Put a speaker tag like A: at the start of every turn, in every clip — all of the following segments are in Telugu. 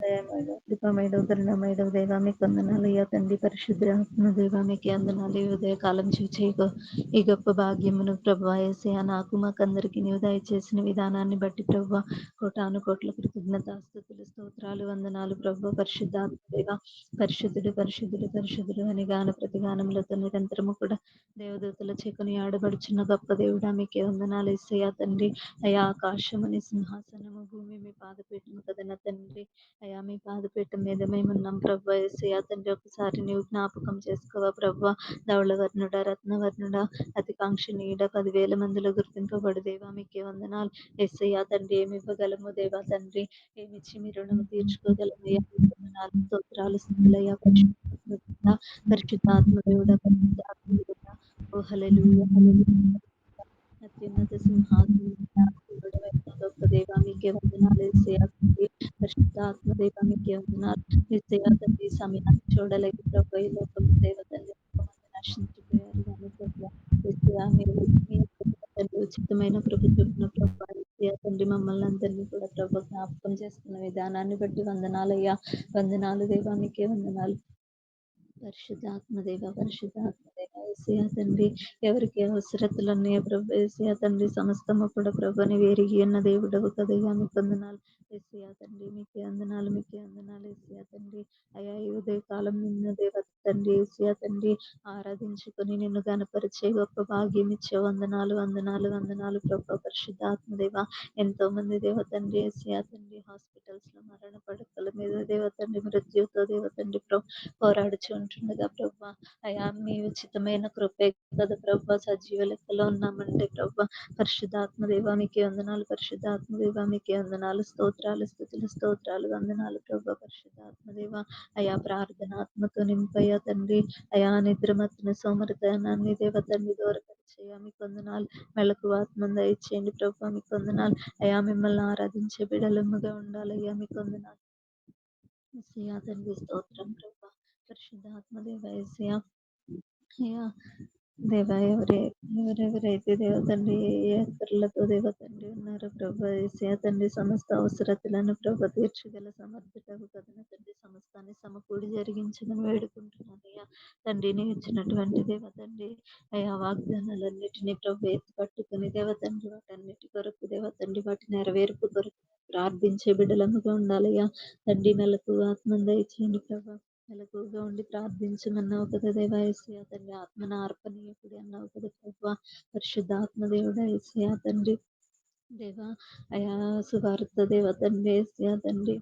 A: దయామయుడ, కృపామయుడ, కరుణామయుడ దేవా మీకు వందనాలయ్యా తండ్రి. పరిశుద్ధాత్మ దేవా మీకే వందనాలు. ఈ ఉదయకాలం చూచి ఈ గొప్ప భాగ్యమును ప్రభువా యేసయ్య నాకు మాకందరికి నీవు దయచేసిన విధానాన్ని బట్టి ప్రభువా కోటాను కోట్ల కృతజ్ఞతాస్తుతులు స్తోత్రాలు వందనాలు ప్రభువా. పరిశుద్ధాత్మ దేవా పరిశుద్ధుడు పరిశుద్ధుడు పరిశుద్ధుడు అని గాన ప్రతిగానములతో నిరంతరము కూడా దేవదూతల చేకొని ఆడబడుచున్న గొప్ప దేవుడా మీకే వందనాలు యేసయ్య తండ్రి. అయా ఆకాశమని సింహాసనము, భూమి మీ పాదపీఠము కదన తండ్రి. అయా మీ పాదపీఠం మీద మేమున్నాం ప్రభువా యేసయ్య తండ్రి. ఒకసారి నీవు జ్ఞాపకం చేసుకోవా ప్రభువా. ధవళవర్ణుడ, రత్నవర్ణుడ, అతి కాంక్షణీయుడ, 10,000 మందిలో గుర్తింపబడు దేవా మీకే వందనాలు యేసయ్య తండ్రి. ఏమి ఇవ్వగలము దేవా తండ్రి, ఏమిచ్చి మీ రుణము తీర్చుకోగలమయ్యా మీకు వందనాలు స్తోత్రాలు స్తుతులయ్యా. పరిశుద్ధాత్మ దేవుడా పరిశుద్ధాత్మ దేవుడా ఓ హల్లెలూయా హల్లెలూయా. అత్యున్నత సింహాసనం గొప్ప దేవా మీకే వందనాలు యేసయ్య తండ్రి. పరిశుద్ధాత్మ దేవా మీకే వందనాలు యేసయ్య తండ్రి. సమయాన్ని చూడలేక ప్రభు ఈ లోకంలో దేవ తండ్రి ఎంతోమంది నశించిపోయారు కానీ ప్రభు యేసయ్య మీరు మీ తండ్రి ఉచితమైన కృప చూపిన ప్రభు యేసయ్య తండ్రి మమ్మల్ని అందరినీ కూడా ప్రభు జ్ఞాపకం చేసుకున్న విధానాన్ని బట్టి వందనాలయ్యా. వందనాలు దేవా మీకే వందనాలు. పరిశుద్ధాత్మ దేవ పరిశుద్ధాత్మ దేవ యేసయ్య తండ్రి. ఎవరికి అవసరతలు ఉన్నాయో ప్రభు యేసయ్య తండ్రి సమస్తము కూడా ప్రభుని వేరిగి ఉన్న దేవుడవు కదయ్యా మీకు వందనాలు యేసయ్య తండ్రి. మీకే వందనాలు మీకే వందనాలు యేసయ్య తండ్రి. అయా ఈ ఉదయ కాలం నిన్ను దేవ తండ్రి యేసయ్య తండ్రి ఆరాధించుకొని నిన్ను గణపరిచే గొప్ప భాగ్యం ఇచ్చే వందనాలు వందనాలు వందనాలు ప్రభు. పరిశుద్ధాత్మ దేవ ఎంతో మంది దేవ తండ్రి యేసయ్య తండ్రి హాస్పిటల్స్ లో మరణ పడకల మీద దేవ తండ్రి మృత్యుతో దేవ తండ్రి పోరాడుచుంటుండగా ప్రభా అయా మీ ఉచితమైన కృపే కదా ప్రభా సజీవ లెక్కలో ఉన్నామంటే ప్రభా. పరిశుద్ధాత్మ దేవా మీకే వందనాలు పరిశుద్ధాత్మ దేవా మీకే వందనాలు స్తోత్రాలు స్తుతులు స్తోత్రాలు వందనాలు ప్రభా. పరిశుద్ధాత్మ దేవా అయా ప్రార్థనాత్మతో నింపయ్యా తండ్రి. అయా నిద్రమత్తున సోమరితనాన్ని దేవ తండ్రి దూరపరిచేయ మీకు వందనాలు. మెళకు ఆత్మను దయచేయండి ప్రభా మీకు వందనాలు. అయా మిమ్మల్ని ఆరాధించే బిడలముగా ఉండాలయ్యా మీకు వందనాలు యేసయ్య తండ్రి. స్తోత్రం ప్రభా. పరిశుద్ధాత్మ దేవ యేసయ్య అయ్యా దేవ ఎవరెవరైతే దేవ తండ్రి ఏ అక్కర్లతో దేవ తండ్రి ఉన్నారో ప్రభా యేసయ్య తండ్రి సమస్త అవసరతలను ప్రభ తీర్చగల సమర్థుడవు కదన తండ్రి. సమస్తాన్ని సమకూడి జరిగించమని వేడుకుంటున్నాను అయ్యా తండ్రి. నీవు ఇచ్చినటువంటి దేవ తండ్రి అయా వాగ్దానాలన్నిటినీ ప్రభు ఎత్తి పట్టుకుని దేవ తండ్రి వాటన్నిటి కొరకు దేవ తండ్రి వాటి నెరవేర్పు కొరకు ప్రార్థించే బిడ్డలముగా ఉండాలయ్యా తండ్రి. మెలకు ఆత్మను దయచేయండి ప్రభా. మెలకుగా ఉండి ప్రార్థించమన్నావు కదా దేవా యేసయ్య తండ్రి. ఆత్మన అర్పణీయకుడి అన్నావు కదా ప్రభా. పరిశుద్ధాత్మ దేవుడా యేసయ్య తండ్రి దేవా అయా సువార్త దేవ తండ్రి యేసయ్య తండ్రి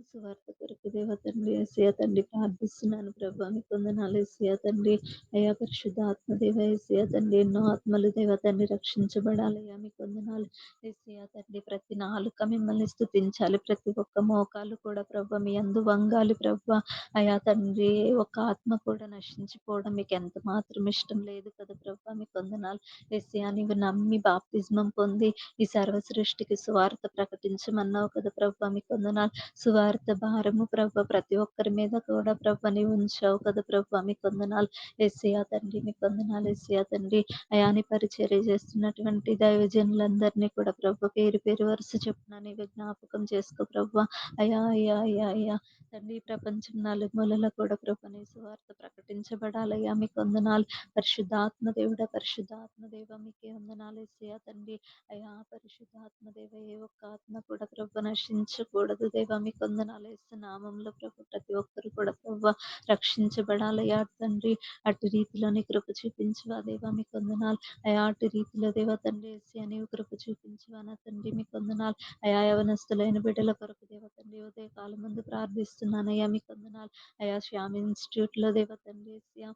A: సువార్త కొరకు దేవ తండ్రి యేసయ్య తండ్రి ప్రార్థిస్తున్నాను ప్రభా మీకు వందనాలు యేసయ్య తండ్రి. అయా పరిశుద్ధాత్మ దేవ యేసయ్య తండ్రి ఎన్నో ఆత్మలు దేవ తండ్రి రక్షించబడాలయ్యా మీకు వందనాలు యేసయ్య తండ్రి. ప్రతి నాలుక మిమ్మల్ని స్తుతించాలి, ప్రతి ఒక్క మోకాలు కూడా ప్రభా మీ యందు వంగాలి ప్రభా. అయా తండ్రి ఒక ఆత్మ కూడా నశించిపోవడం మీకు ఎంత మాత్రం ఇష్టం లేదు కదా ప్రభా మీకు వందనాలు యేసయ్య. నీవు నమ్మి బాప్తిజమం పొంది ఈ సర్వ సృష్టికి సువార్త ప్రకటించమన్నావు కదా ప్రభా మీకు వందనాలు. సువార్త భారము ప్రభ ప్రతి ఒక్కరి మీద కూడా ప్రభ నీవు ఉంచావు కదా ప్రభ మీకు వందనాలు యేసయ్య తండ్రి. మీకు వందనాలు యేసయ్య తండ్రి. అయాని పరిచర్య చేస్తున్నటువంటి దైవజనులందరినీ కూడా ప్రభ పేరు పేరు వరుస చెప్పున నీవు జ్ఞాపకం చేసుకో ప్రభ. అయా అయ్యా అయ్యా అయ్యా తండ్రి. ప్రపంచం నలుమూలలో కూడా ప్రభ నీ సువార్త ప్రకటించబడాలయ్యా మీకు వందనాలు. పరిశుద్ధాత్మ దేవుడ పరిశుద్ధాత్మ దేవ మీకే వందనాలు యేసయ్య తండ్రి. అయా పరిశుద్ధాత్మ దేవ ఏ ఒక్క ఆత్మ కూడా ప్రభ నశించకూడదు దేవా మీకు వందనాలు యేసు నామంలో ప్రభు. ప్రతి ఒక్కరు కూడా ప్రభ రక్షించబడాలయ్యా తండ్రి. అటు రీతిలోని కృప చూపించవా దేవా మీకు వందనాలు. అయా అటు రీతిలో దేవ తండ్రి యేసయ్య నీవు కృప చూపించవా నా తండ్రి మీకు వందనాలు. అయా యవనస్తులైన బిడ్డల కొరకు దేవ తండ్రి ఉదయ కాలం ముందు ప్రార్థిస్తున్నానయ్యా మీకు వందనాలు. అయా శ్యామ్ ఇన్స్టిట్యూట్ లో దేవ తండ్రి యేసయ్య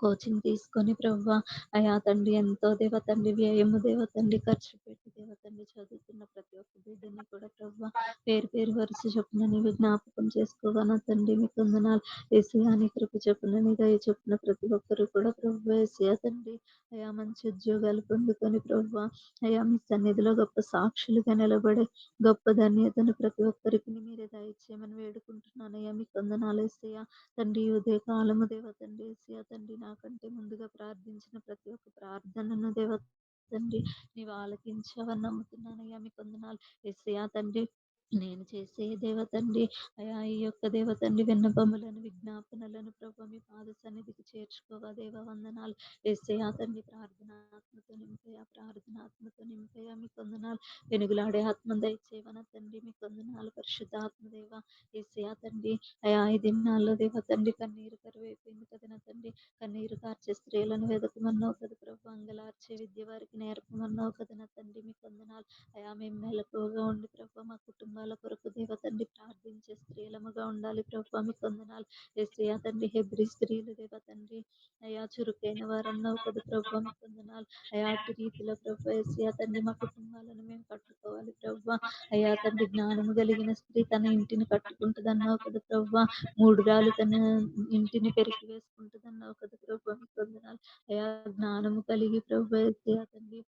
A: కోచింగ్ తీసుకొని ప్రవ్వా అయా తండ్రి ఎంతో దేవ తండ్రి వ్యయము దేవ తండ్రి ఖర్చు పెట్టి దేవ తండ్రి చదువుతున్న ప్రతి ఒక్క బిడ్డని కూడా ప్రవ్వా పేరు పేరు వరుస చొప్పున నీవు జ్ఞాపకం చేసుకోగా నా తండ్రి మీకు వందనాలు యేసయ్య. నీ కృప చొప్పున నీ దయ చొప్పున ప్రతి ఒక్కరు కూడా ప్రవ్వా యేసయ్య తండ్రి అయా మంచి ఉద్యోగాలు పొందుకొని ప్రవ్వా అయా మీ సన్నిధిలో గొప్ప సాక్షులుగా నిలబడే గొప్ప ధన్యతను ప్రతి ఒక్కరికి మీరే దయచేయమని వేడుకుంటున్నాను అయ్యా మీకు వందనాలు యేసయ్య తండ్రి. ఉదయ కాలము దేవ తండ్రి యేసయ్య తండ్రి నాకంటే ముందుగా ప్రార్థించిన ప్రతి ఒక్క ప్రార్థనను దేవ తండ్రి నీవు ఆలకించావని నమ్ముతున్నానయ్యా మీకు వందనాలు యేసయ్య తండ్రి. నేను చేసే దేవ తండ్రి, అయా ఈ యొక్క దేవ తండ్రి విన్నపములను, విజ్ఞాపనలను ప్రభు మీ పాద సన్నిధికి చేర్చుకోగా దేవ వందనాలు. యేసయ్యా తండ్రి ప్రార్థనాత్మతో నింపయ్యా, ప్రార్థనాత్మతో నింపయ్యా మీకు వందనాలు. వెనుగులాడే ఆత్మ దయచేవన తండ్రి మీకు వందనాలు. పరిశుద్ధాత్మ దేవ యేసయ్యా తండ్రి, అయా ఈ దినాల్లో దేవ తండ్రి కన్నీరు కరువైపోయింది కదా నా తండ్రి. కన్నీరు కార్చే స్త్రీలను వెదకమన్నావు కదా ప్రభు, అంగలార్చే విద్య వారికి నేర్పమన్నావు కదా నా తండ్రి మీకు వందనాలు. అయా మేము మెలకువగా ఉండి ప్రభు మా కుటుంబాల కొరకు దేవ తండ్రి ప్రార్థించే స్త్రీలముగా ఉండాలి ప్రభు మీకు వందనాలు. యేసయ్యా తండ్రి హెబ్రీ స్త్రీలు దేవ తండ్రి అయా చురుకైన వారు అన్నావు కదా ప్రభు మీకు వందనాలు. అయా అటు రీతిలో ప్రభు యేసయ్యా తండ్రి మా కుటుంబాలను మేము కట్టుకోవాలి ప్రభు. అయా తండ్రి జ్ఞానము కలిగిన స్త్రీ తన ఇంటిని కట్టుకుంటుంది అన్నావు కదా ప్రభు. మూడురాలు తన ఇంటిని పెరికి వేసుకుంటుంది అన్నావు కదా ప్రభు మీకు వందనాలు. అయా జ్ఞానము కలిగి ప్రభు యేసయ్యా తండ్రి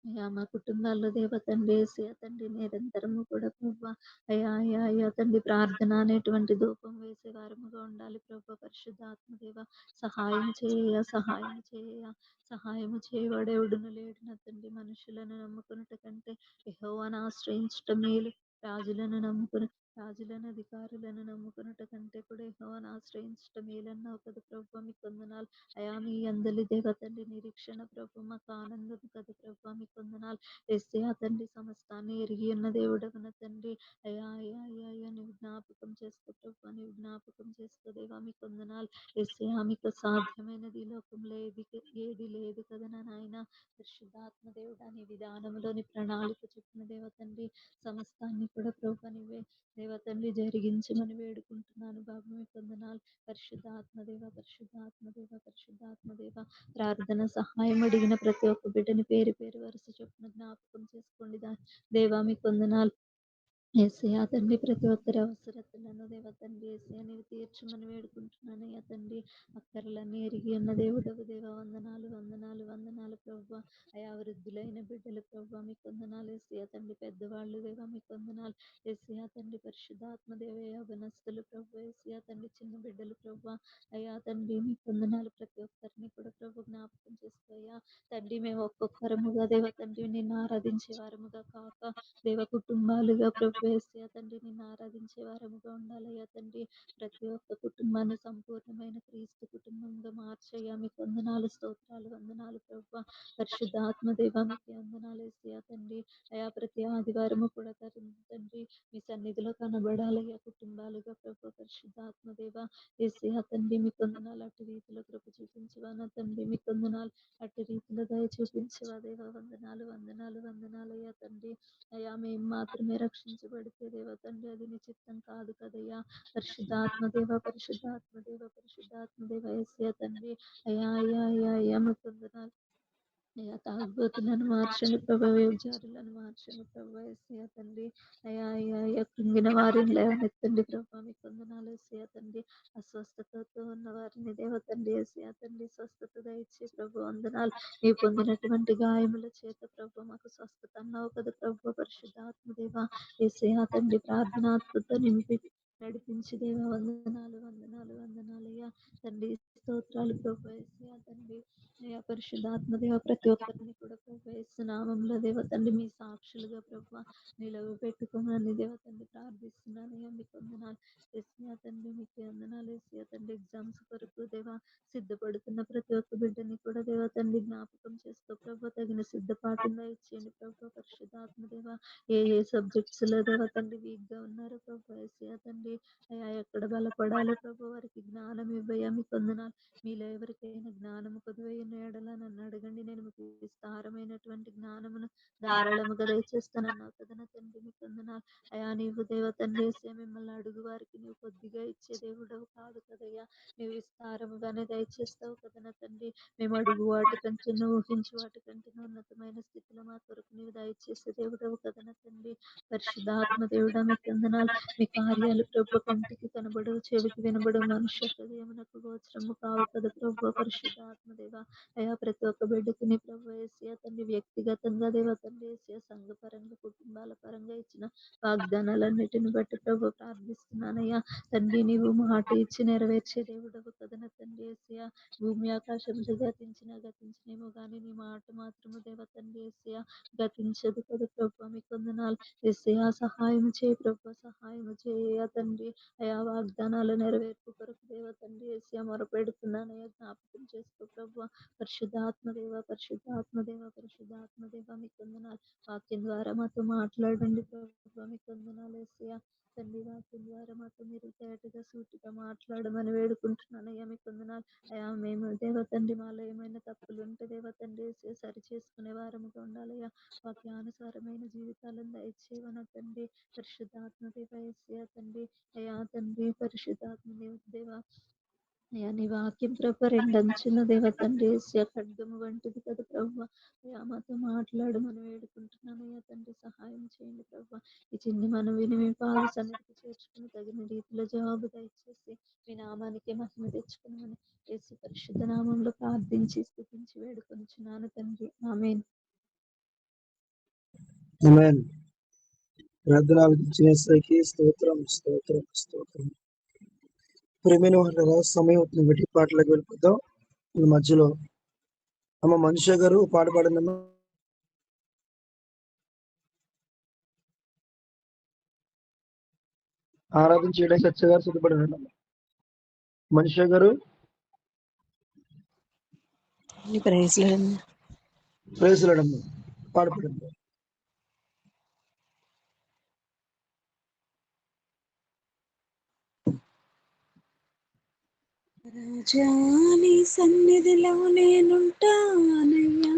A: అయ్యా మా కుటుంబాల్లో దేవ తండ్రి యేసయ్య తండ్రి నిరంతరము కూడా ప్రభా అయ్యా అయ్యా అయ్యా తండ్రి ప్రార్థన అనేటువంటి ధూపం వేసే వారముగా ఉండాలి ప్రభు. పరిశుద్ధాత్మ దేవ సహాయం చేయ, సహాయం చేయ, సహాయము చేయవాడెవడును లేడు నా తండ్రి. మనుషులను నమ్ముకున్నట కంటే యెహోవాను ఆశ్రయించటం మేలు. రాజులను నమ్ముకుని, రాజులను అధికారులను నమ్ముకున్నట కంటే కూడా యెహోవాను ఆశ్రయించటం మేలన్నావు కదా ప్రభు మీకు వందనాలు. అయా మీ అందలి దేవ తండ్రి నిరీక్షణ ప్రభు మాకు ఆనందం కదా ప్రభు మీకు వందనాలు. యేసయ్యా తండ్రి సమస్తాన్ని ఎరిగి ఉన్న దేవుడగున తండ్రి. అయా అయ్యా అయ్యా అయ్యా నీవు జ్ఞాపకం చేసుకో ప్రభు, నీవు జ్ఞాపకం చేసుకో దేవా మీకు వందనాలు. యేసయ్యా మీకు సాధ్యమైనది ఈ లోకంలో ఏది లేదు కదా నా నాయన. పరిశుద్ధాత్మ దేవుడా నీ విధానంలోని ప్రణాళిక చెప్పిన దేవ తండ్రి సమస్తాన్ని కూడా ప్రభు నీవే దేవ తండ్రి జరిగించమని వేడుకుంటున్నాను బాబు మీకు వందనాలు. పరిశుద్ధాత్మదేవ, పరిశుద్ధాత్మదేవ, పరిశుద్ధాత్మదేవ ప్రార్థన సహాయం అడిగిన ప్రతి ఒక్క బిడ్డని పేరు పేరు వరుస చొప్పున జ్ఞాపకం చేసుకోండి దేవా మీకు వందనాలు. యేసయ్యా తండ్రి ప్రతి ఒక్కరి అవసరతలను దేవ తండ్రి యేసయ్యా నీవు తీర్చమని వేడుకుంటున్నాను అయ్యా తండ్రి. అక్కర్లన్నీ ఎరిగి ఉన్న దేవుడవు దేవ వందనాలు వందనాలు వందనాలు ప్రభు. అయా వృద్ధులైన బిడ్డలు ప్రభు మీకు వందనాలు. యేసయ్యా తండ్రి పెద్దవాళ్ళు దేవ మీకు వందనాలు. యేసయ్యా తండ్రి పరిశుద్ధాత్మ దేవ యవనస్తులు ప్రభు యేసయ్యా తండ్రి చిన్న బిడ్డలు ప్రభు అయ్యా తండ్రి మీకు వందనాలు. ప్రతి ఒక్కరిని కూడా ప్రభు జ్ఞాపకం చేసుకోయ్యా తండ్రి. మేము ఒక్కొక్కరముగా దేవ తండ్రి నిన్ను ఆరాధించే వారముగా కాక దేవ కుటుంబాలుగా ప్రభు యేసయ్యా తండ్రి నిన్ను ఆరాధించే వారముగా ఉండాలయ్యా తండ్రి. ప్రతి ఒక్క కుటుంబాన్ని సంపూర్ణమైన క్రీస్తు కుటుంబంగా మార్చయ్యా మీకు వందనాలు స్తోత్రాలు వందనాలు ప్రభు. పరిశుద్ధాత్మ దేవ మీకు వందనాలు యేసయ్యా తండ్రి. అయా ప్రతి ఆదివారము కూడా తండ్రి మీ సన్నిధిలో కనబడాలయ్యా కుటుంబాలుగా ప్రభు. పరిశుద్ధాత్మ దేవ యేసయ్యా తండ్రి మీకు వందనాలు. అటు రీతిలో కృప చూపించవా నా తండ్రి మీకు వందనాలు. అటు రీతిలో దయ చూపించవా దేవ వందనాలు వందనాలు వందనాలు అయ్యా తండ్రి. అయ్యా మేము మాత్రమే రక్షించబడితే దేవ తండ్రి అది నీ చిత్తం కాదు కదయ్యా. పరిశుద్ధాత్మదేవ పరిశుద్ధాత్మదేవ పరిశుద్ధాత్మదేవ యేసయ్యా తండ్రి. అయ్యా అయ్యా అయ్యా అయ్యా మీకు వందనాలు. అయ్యా తాగుబోతులను మార్చండి ప్రభా, వ్యభిచారులను మార్చండి ప్రభా యేసయ్యా తండ్రి. అయ్యా అయ్యా అయ్యా కృంగిన వారిని లేవనెత్తండి ప్రభా మీకు వందనాలు యేసయ్యా తండ్రి. అస్వస్థతతో ఉన్న వారిని దేవ తండ్రి యేసయ్యా తండ్రి స్వస్థత దయచే ప్రభు వందనాలు. నీవు పొందినటువంటి గాయముల చేత ప్రభు మాకు స్వస్థత అన్నావు కదా ప్రభు. పరిశుద్ధాత్మ దేవ యేసయ్యా తండ్రి ప్రార్థనాత్మతో నింపి నడిపించి దేవ వందనాలు వందనాలు వందనాలు అయ్యా తండ్రి. స్తోత్రాలు ప్రభు యేసయ్యా తండ్రి. అయ్యా పరిశుద్ధాత్మ దేవ ప్రతి ఒక్కరిని కూడా ప్రభు యేసు నామములో దేవ తండ్రి మీ సాక్షులుగా ప్రభు నిలవ పెట్టుకోమని దేవ తండ్రి ప్రార్థిస్తున్నాను అయ్యా మీకు వందనాలు. యేసయ్యా తండ్రి మీకు వందనాలు. యేసయ్యా తండ్రి ఎగ్జామ్స్ కొరకు దేవ సిద్ధపడుతున్న ప్రతి ఒక్క బిడ్డని కూడా దేవ తండ్రి జ్ఞాపకం చేసుకో ప్రభు. తగిన సిద్ధపాటుగా ఇచ్చేయండి ప్రభు. పరిశుద్ధాత్మ దేవ ఏ ఏ సబ్జెక్ట్స్ లో దేవ తండ్రి వీక్ గా ఉన్నారో ప్రభు యేసయ్యా తండ్రి. అయ్యా ఎక్కడ బలపడాలి ప్రభు వారికి జ్ఞానం ఇవ్వయ్యా మీకు వందనాలు. మీలో ఎవరికైనా జ్ఞానము కొదువైన ఎడల నన్ను అడగండి, నేను మీకు విస్తారమైనటువంటి జ్ఞానమును ధారాళముగా దయచేస్తానన్నావు కదా నా తండ్రి మీకు వందనాలు. అయా నీవు దేవ తండ్రి యేసయ్యా మిమ్మల్ని అడుగు వారికి నీవు కొద్దిగా ఇచ్చే దేవుడవు కాదు కదయ్యా. నీవు విస్తారముగానే దయచేస్తావు కదా నా తండ్రి. మేము అడుగు వాటికంటే ఊహించు వాటికంటే ఉన్నతమైన స్థితిలో మా కొరకు నీవు దయచేసే దేవుడవు కదా నా తండ్రి. పరిశుద్ధాత్మ దేవుడా మీకు వందనాలు. మీ కార్యాలు ప్రభు కంటికి కనబడవు, చెవికి వినబడవు, మనుష్య హృదయమునకు గోచరము కావు కదా ప్రభు. పరిశుద్ధాత్మ దేవ అయా ప్రతి ఒక్క బిడ్డకి ప్రభు యేసయ్య తండ్రి వ్యక్తిగతంగా దేవ తండ్రి యేసయ్య సంఘ పరంగా కుటుంబాల పరంగా ఇచ్చిన వాగ్దానాలన్నిటిని బట్టి ప్రభు ప్రార్థిస్తున్నానయ్యా తండ్రి నీవు మాట ఇచ్చి నెరవేర్చే దేవుడవు కదన తండ్రి యేసయ్య భూమి ఆకాశం గతించినేమో కానీ నీ మాట మాత్రము దేవ తండ్రి యేసయ్య గతించదు కదా ప్రభు మీకు వందనాలు యేసయ్య సహాయం చేయి ప్రభు సహాయం చేయ తండ్రి అయా వాగ్దానాలు నెరవేర్పు కొరకు దేవ తండ్రి యేసయ్య మొరపెడుతున్నానయ్యా జ్ఞాపకం చేసుకో ప్రభు పరిశుద్ధాత్మదేవ పరిశుద్ధాత్మదేవ పరిశుద్ధాత్మదేవ మీకు వందనాలు వాక్యం ద్వారా మాతో మాట్లాడండి ప్రభు మీకు వందనాలు యేసయ్య తండ్రి వాక్యం ద్వారా మాతో మీరు తేటగా సూటిగా మాట్లాడమని వేడుకుంటున్నానయ్యా మీకు వందనాలు అయా మేము దేవ తండ్రి మాలో ఏమైనా తప్పులు ఉంటే దేవ తండ్రి యేసయ్య సరి చేసుకునే వారముగా ఉండాలయ్యా వాక్యానుసారమైన జీవితాలను దయచేయమన తండ్రి పరిశుద్ధాత్మదేవ యేసయ్య తండ్రి అయా తండ్రి పరిశుద్ధాత్మ దేవ అయ్యా నీ వాక్యం ప్రభు రెండంచుల దేవ తండ్రి యేసయ్య ఖడ్గము వంటిది కదా ప్రభు అయ్యా మాతో మాట్లాడమని వేడుకుంటున్నాను అయ్యా తండ్రి సహాయం చేయండి ప్రభు ఈ చిన్ని మనవిని మీ పాద సన్నిధికి చేర్చుకుని తగిన రీతిలో జవాబు దయచేసి మీ నామానికి మహిమ తెచ్చుకున్నామని యేసు పరిశుద్ధ నామంలో ప్రార్థించి స్తుతించి వేడుకొంచున్నాను తండ్రి ఆమేన్.
B: ఆమేన్. ప్రార్థన ఆలకించేసరికి స్తోత్రం స్తోత్రం స్తోత్రం. ప్రేమైన వాళ్ళ సమయం అవుతుంది బట్టి పాటలకు వెళ్ళిపోతాం. ఈ మధ్యలో అమ్మ మనుష్య గారు పాట పాడినమ్మా. ఆరాధన చేయడానికి సత్య గారు సిద్ధపడినమ్మా. మనుష్య గారు ప్రేసులడమ్మా పాడపడండి.
C: రాజాని సన్నిధిలో నేనుంటానయ్యా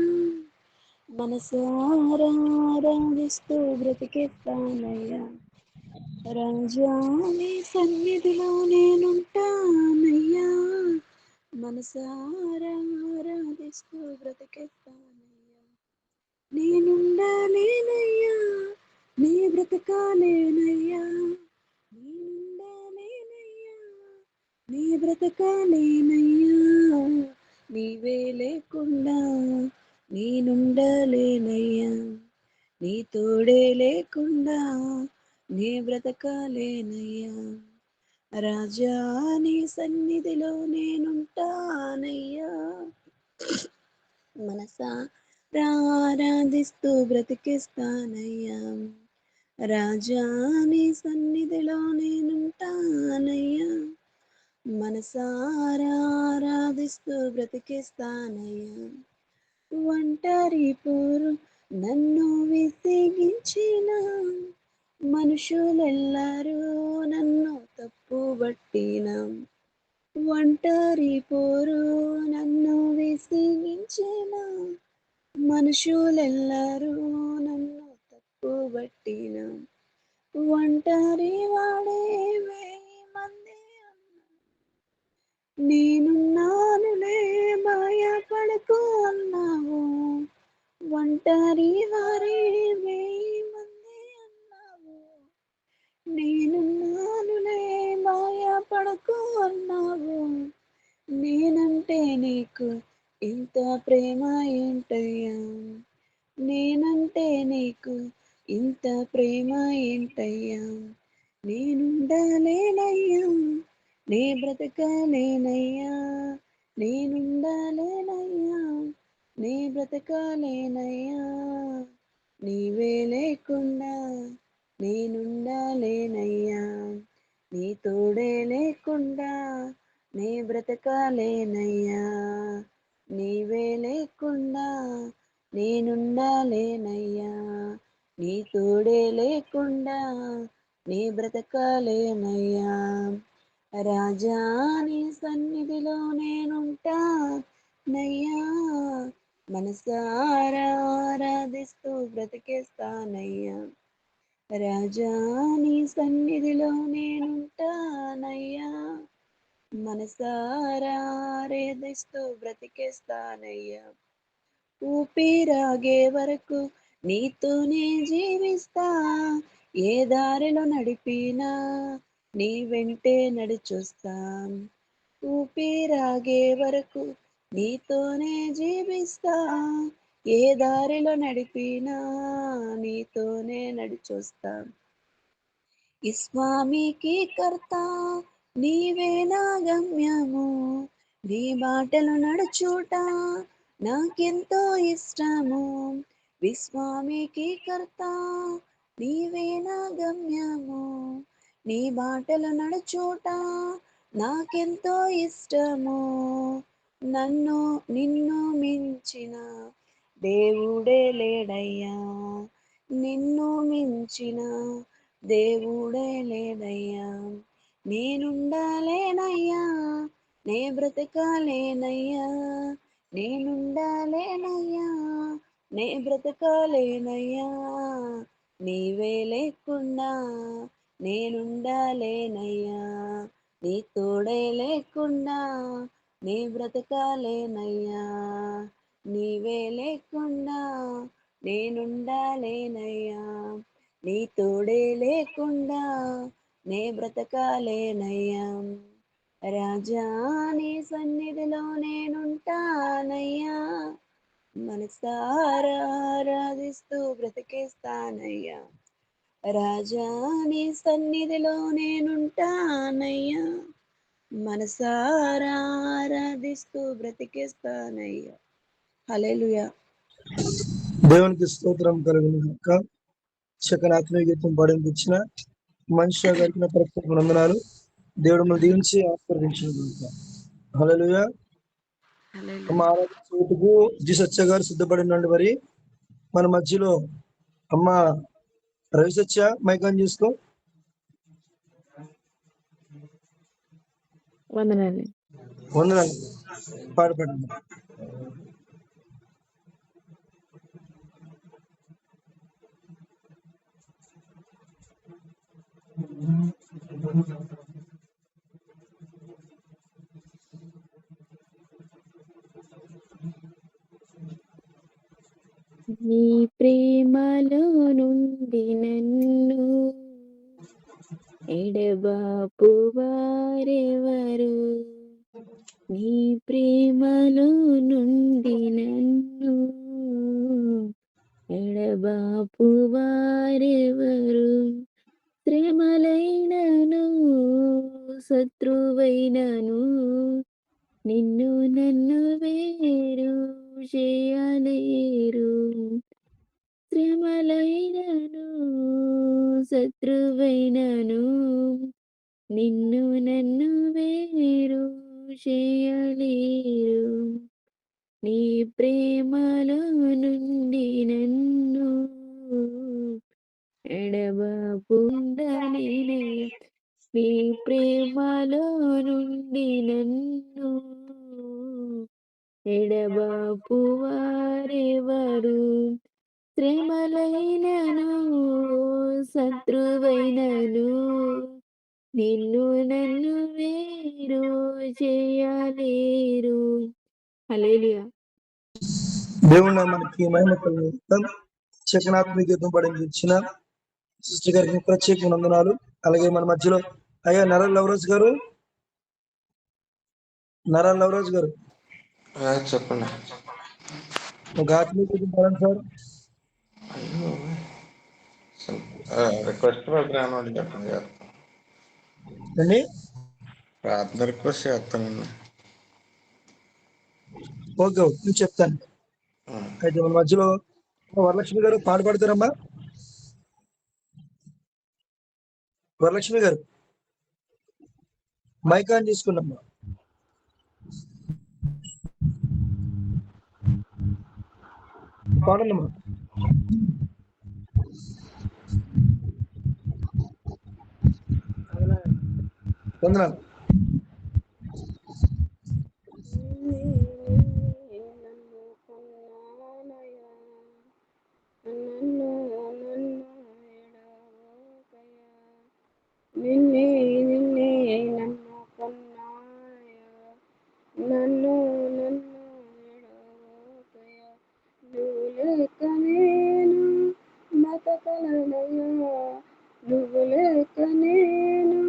C: మనసారా ఆరాధిస్తూ బ్రతికేస్తానయ్యా రాజాని సన్నిధిలో నేనుంటానయ్యా మనసారా ఆరాధిస్తూ బ్రతికేస్తానయ్యా నేనుండాలేనయ్యా నీ బ్రతకాలేనయ్యా నేనుండాలేనయ్యా నీ బ్రతకాలేనయ్యా నీవే లేకుండా నేనుండలేనయ్యా నీ తోడే లేకుండా నీ బ్రతకాలేనయ్యా రాజా నీ సన్నిధిలో నేనుంటానయ్యా మనసా ఆరాధిస్తూ బ్రతికిస్తానయ్యా రాజా నీ సన్నిధిలో నేనుంటానయ్యా మనసారా ఆరాధిస్తూ బ్రతికిస్తానయ్యా ఒంటరి పోరు నన్ను విసిగించిన మనుషులెల్లరూ నన్ను తప్పుబట్టిన ఒంటరి పోరు నన్ను విసిగించిన మనుషులెల్లరూ నన్ను తప్పుబట్టిన ఒంటరి వాడే వేయి మంది నేనున్నానులే భయపడకు అన్నావు ఒంటరి వారే వేయి మంది అన్నావు నేనున్నానులే భయపడకు అన్నావు నేనంటే నీకు ఇంత ప్రేమ ఏంటయ్యా నేనంటే నీకు ఇంత ప్రేమ ఏంటయ్యా నేనుండలేనయ్యా నీ బ్రతకలేనయ్యా నేనుండలేనయ్యా నీ బ్రతకలేనయ్యా నీవే లేకుండా నేనుండలేనయ్యా నీ తోడే లేకుండా నీ బ్రతకలేనయ్యా నీవే లేకుండా నేనుండలేనయ్యా నీ తోడే లేకుండా నీ బ్రతకలేనయ్యా రాజా నీ సన్నిధిలో నేనుంటానయ్యా మనసారా ఆరాధిస్తూ బ్రతికేస్తానయ్యా రాజా నీ సన్నిధిలో నేనుంటానయ్యా మనసారా ఆరాధిస్తూ బ్రతికేస్తానయ్యా ఊపిరాగే వరకు నీతోనే జీవిస్తా ఏ దారిలో నడిపినా నీ వెంటే నడిచొస్తా ఊపిరాగే వరకు నీతోనే జీవిస్తా, ఏ దారిలో నడిపినా నీతోనే నడిచొస్తా. స్వామికి కర్త నీవే నా గమ్యము, నీ బాటలు నడుచుట నాకెంతో ఇష్టము. విస్వామికి కర్త నీవే నా గమ్యము, నీ బాటలు నడుచుట నాకెంతో ఇష్టము. నిన్ను మించిన దేవుడే లేడయ్యా, నిన్ను మించిన దేవుడే లేదయ్యా. నేనుండాలేనయ్యా, నే బ్రతకాలేనయ్యా, నేనుండాలేనయ్యా, నే బ్రతకాలేనయ్యా. నీవే లేకుండా నేనుండాలేనయ్యా, నీ తోడే లేకుండా నీ బ్రతకాలేనయ్యా. నీవే లేకుండా నేనుండాలేనయ్యా, నీ తోడే లేకుండా నే బ్రతకాలేనయ్యా. రాజా నీ సన్నిధిలో నేనుంటానయ్యా, మనసారా ఆరాధిస్తూ బ్రతికేస్తానయ్యా. రాజా నీ సన్నిధిలో నేనుంటానయ్యా, మనసారా ఆరాధిస్తూ బ్రతికేస్తానయ్యా. హల్లెలూయా.
B: దేవునికి స్తోత్రం కలుగును గాక. చక్కని ఆత్మీయ గీతం పాడించిన మనిషి గారికి నా ప్రత్యేక వందనాలు. దేవుడు మనం దీవించి ఆశీర్వదించిన గాక. హల్లెలూయా. అమ్మ ఆరాధించేందుకు జి సత్య గారు సిద్ధపడినండి. మరి మన మధ్యలో అమ్మ రవి సత్య మైక్ ఆన్ చేసుకో.
D: వందనాలు.
B: వందనాలు. పాడపడండి.
D: నీ ప్రేమలో నుండి నన్ను ఎడబాపు వారెవరు, నీ ప్రేమలో నుండి నన్ను ఎడబాపు వారెవరు. శ్రమలైనను శత్రువైనను నిన్ను నన్ను వేరు చేయలేరు. శ్రమలైనను శత్రువైనను నిన్ను నన్ను వేరు చేయలేరు. నీ ప్రేమలో నుండి నన్ను ఎడబాపుండలేనయ్య, నీ ప్రేమలో నుండి నన్ను ఎడబాపు వారెవరు. శ్రమలైనను శత్రువైనను నిన్ను నన్ను వేరు చేయలేరు. హల్లెలూయా.
B: దేవుడు మనకి మహిమ కలుగుతాం. చక్కని ఆత్మీయ గీతం పాడించిన సిస్టర్ గారికి ప్రత్యేక వందనాలు. అలాగే మన మధ్యలో అయ్యా నరాల లవరాజ్ గారు, నరాల లవరాజ్ గారు
E: చెప్పండి.
B: ఒక ఆత్మీయ గీతం పాడండి సార్.
E: రిక్వెస్ట్ ప్రోగ్రామ్ అని చెప్పండి.
B: అండి
E: ప్రార్థన రిక్వెస్ట్ చేస్తానండి.
B: ఓకే ఓకే నేను చెప్తాను. అయితే మన మధ్యలో వరలక్ష్మి గారు పాట పాడతారమ్మా. వరలక్ష్మి గారు మైక్ ఆన్ చేసుకున్నమ్మా. పాడండమ్మా. వందనాలు.
C: నిన్నే నిన్నే నన్ను కొన్నాయా, నన్ను నన్ను ఎడబాయా. నువ్వు లేక నేను బతకలేనయ్యా, నువ్వు లేక నేను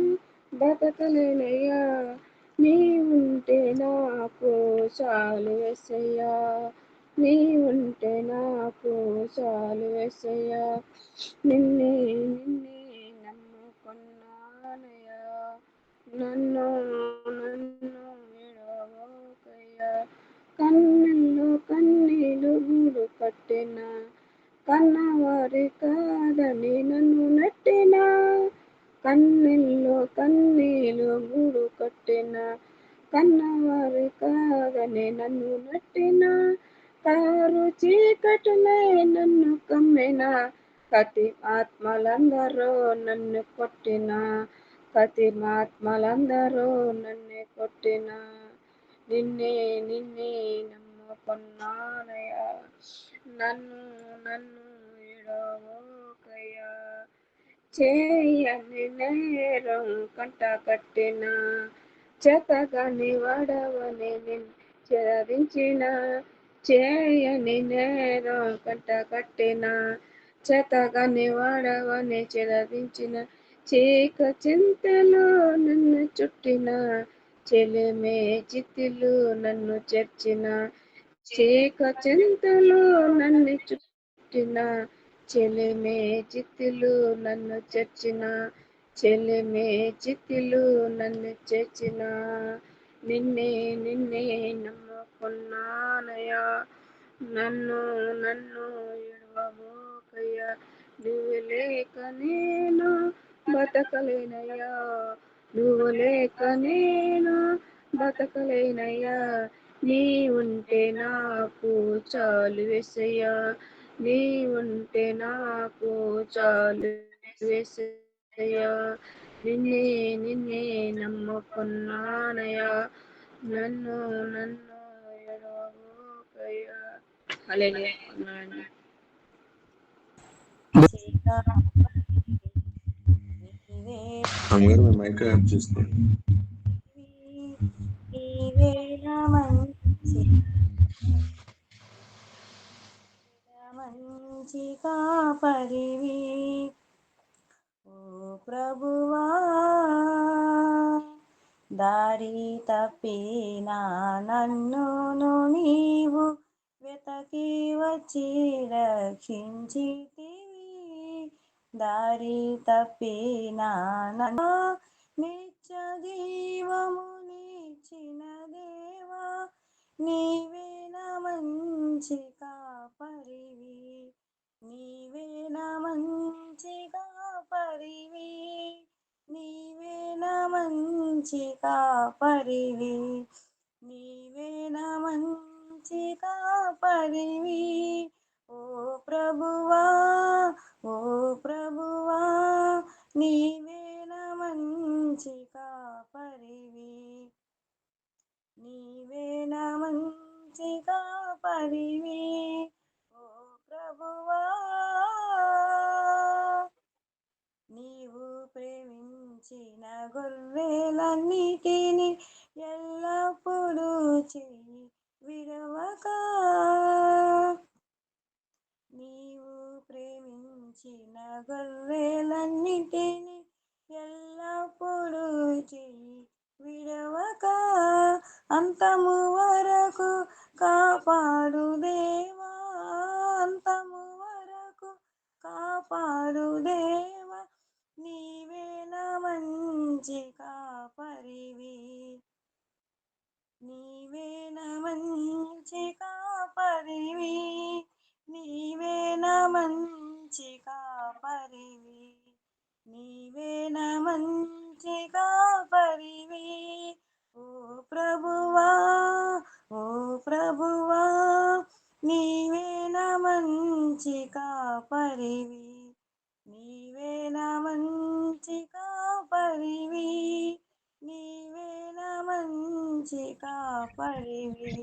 C: బతకలేనయ్యా. నీ ఉంటే నాకు చాలు యేసయ్యా, నీ ఉంటే నాకు చాలు యేసయ్యా, నిన్నే నిన్నే నమ్ముకున్నానయ్యా, నన్ను నన్ను విడవకయ్యా, కన్నుల్లో కన్నీలు గూడు కట్టిన, కన్నవారి కాదని నన్ను నెట్టిన, కన్నీళ్ళు కన్నీలు గూడు కట్టిన, కన్నవారి కాదని నన్ను నెట్టిన, కారు చీకటినే నన్ను కమ్మిన, కతి ఆత్మలందరూ నన్ను కొట్టిన, కతి ఆత్మలందరూ నన్ను కొట్టిన, నిన్నే నిన్నే నమ్ముకున్నానయ్యా, నన్ను నన్ను విడవకయ్యా, చేయని నేరం కంట కట్టిన, చేతగాని వాడవని నిన్ను చెరదించిన, చేయని నేరం కంట కట్టిన, చేతగాని వాడవని చెరదించిన, చీక చింతలో నన్ను చుట్టిన, చెలిమే చితిలు నన్ను చేర్చిన, చీక చింతలో నన్ను చుట్టిన, చెలిమే చితిలు నన్ను చేర్చిన, చెలిమే చితిలు నన్ను చేర్చిన, నిన్నే నిన్నే నమ్ముకున్నానయ్యా, నన్ను నన్ను విడవబోకయ్యా, నువ్వు లేక నేను బతకలేనయ్యా, నువ్వు లేక నేను బతకలేనయ్యా, నీ ఉంటే నాకు చాలు యేసయ్యా, నీ ఉంటే నాకు చాలు యేసయ్యా, నిన్నే నిన్నే నమ్ముకున్నానయ్యా, నన్ను నన్ను విడవబోకయ్యా. హల్లెలూయా. వందనాలండి.
E: అమ్మగారు మీ మైక్ యాప్ చేసుకోండి.
F: మంచి కాపరివి ఓ ప్రభువా, దారి తప్పిన నన్నును నీవు వెతకి వచ్చి రక్షించితివి, దారి తప్పిన నన్ను నిత్య జీవమునిచ్చిన దేవా, నీవే నా మంచి కాపరివి, నీవే నా మంచి కాపరివి, నీవే నా మంచి కాపరివి, నీవే నా మంచి కాపరివి, ఓ ప్రభువా, ఓ ప్రభువా, నీవే నా మంచి కాపరివి, నీవే నా మంచి కాపరివి, ఓ ప్రభువా, నీవు ప్రేమించిన గొర్రెలన్నిటిని ఎల్లప్పుడూ చెయ్యి విడవక, నీవు ప్రేమించిన గొర్రెలన్నిటిని ఎల్లప్పుడూ చెయ్యి విడవక, అంతము వరకు కాపాడు దేవా, అంతము వరకు కాపాడు దేవా, నీవే నా మంచి కాపరివి, నీవే నా మంచి కాపరివి, నీవే నా మంచి కాపరివి, నీవే నా మంచి కాపరివి, ఓ ప్రభువా, ఓ ప్రభువా, నీవే నా మంచి కాపరివి, నీవే నా మంచి కాపరివి, నీవే నా మంచి కాపరివి,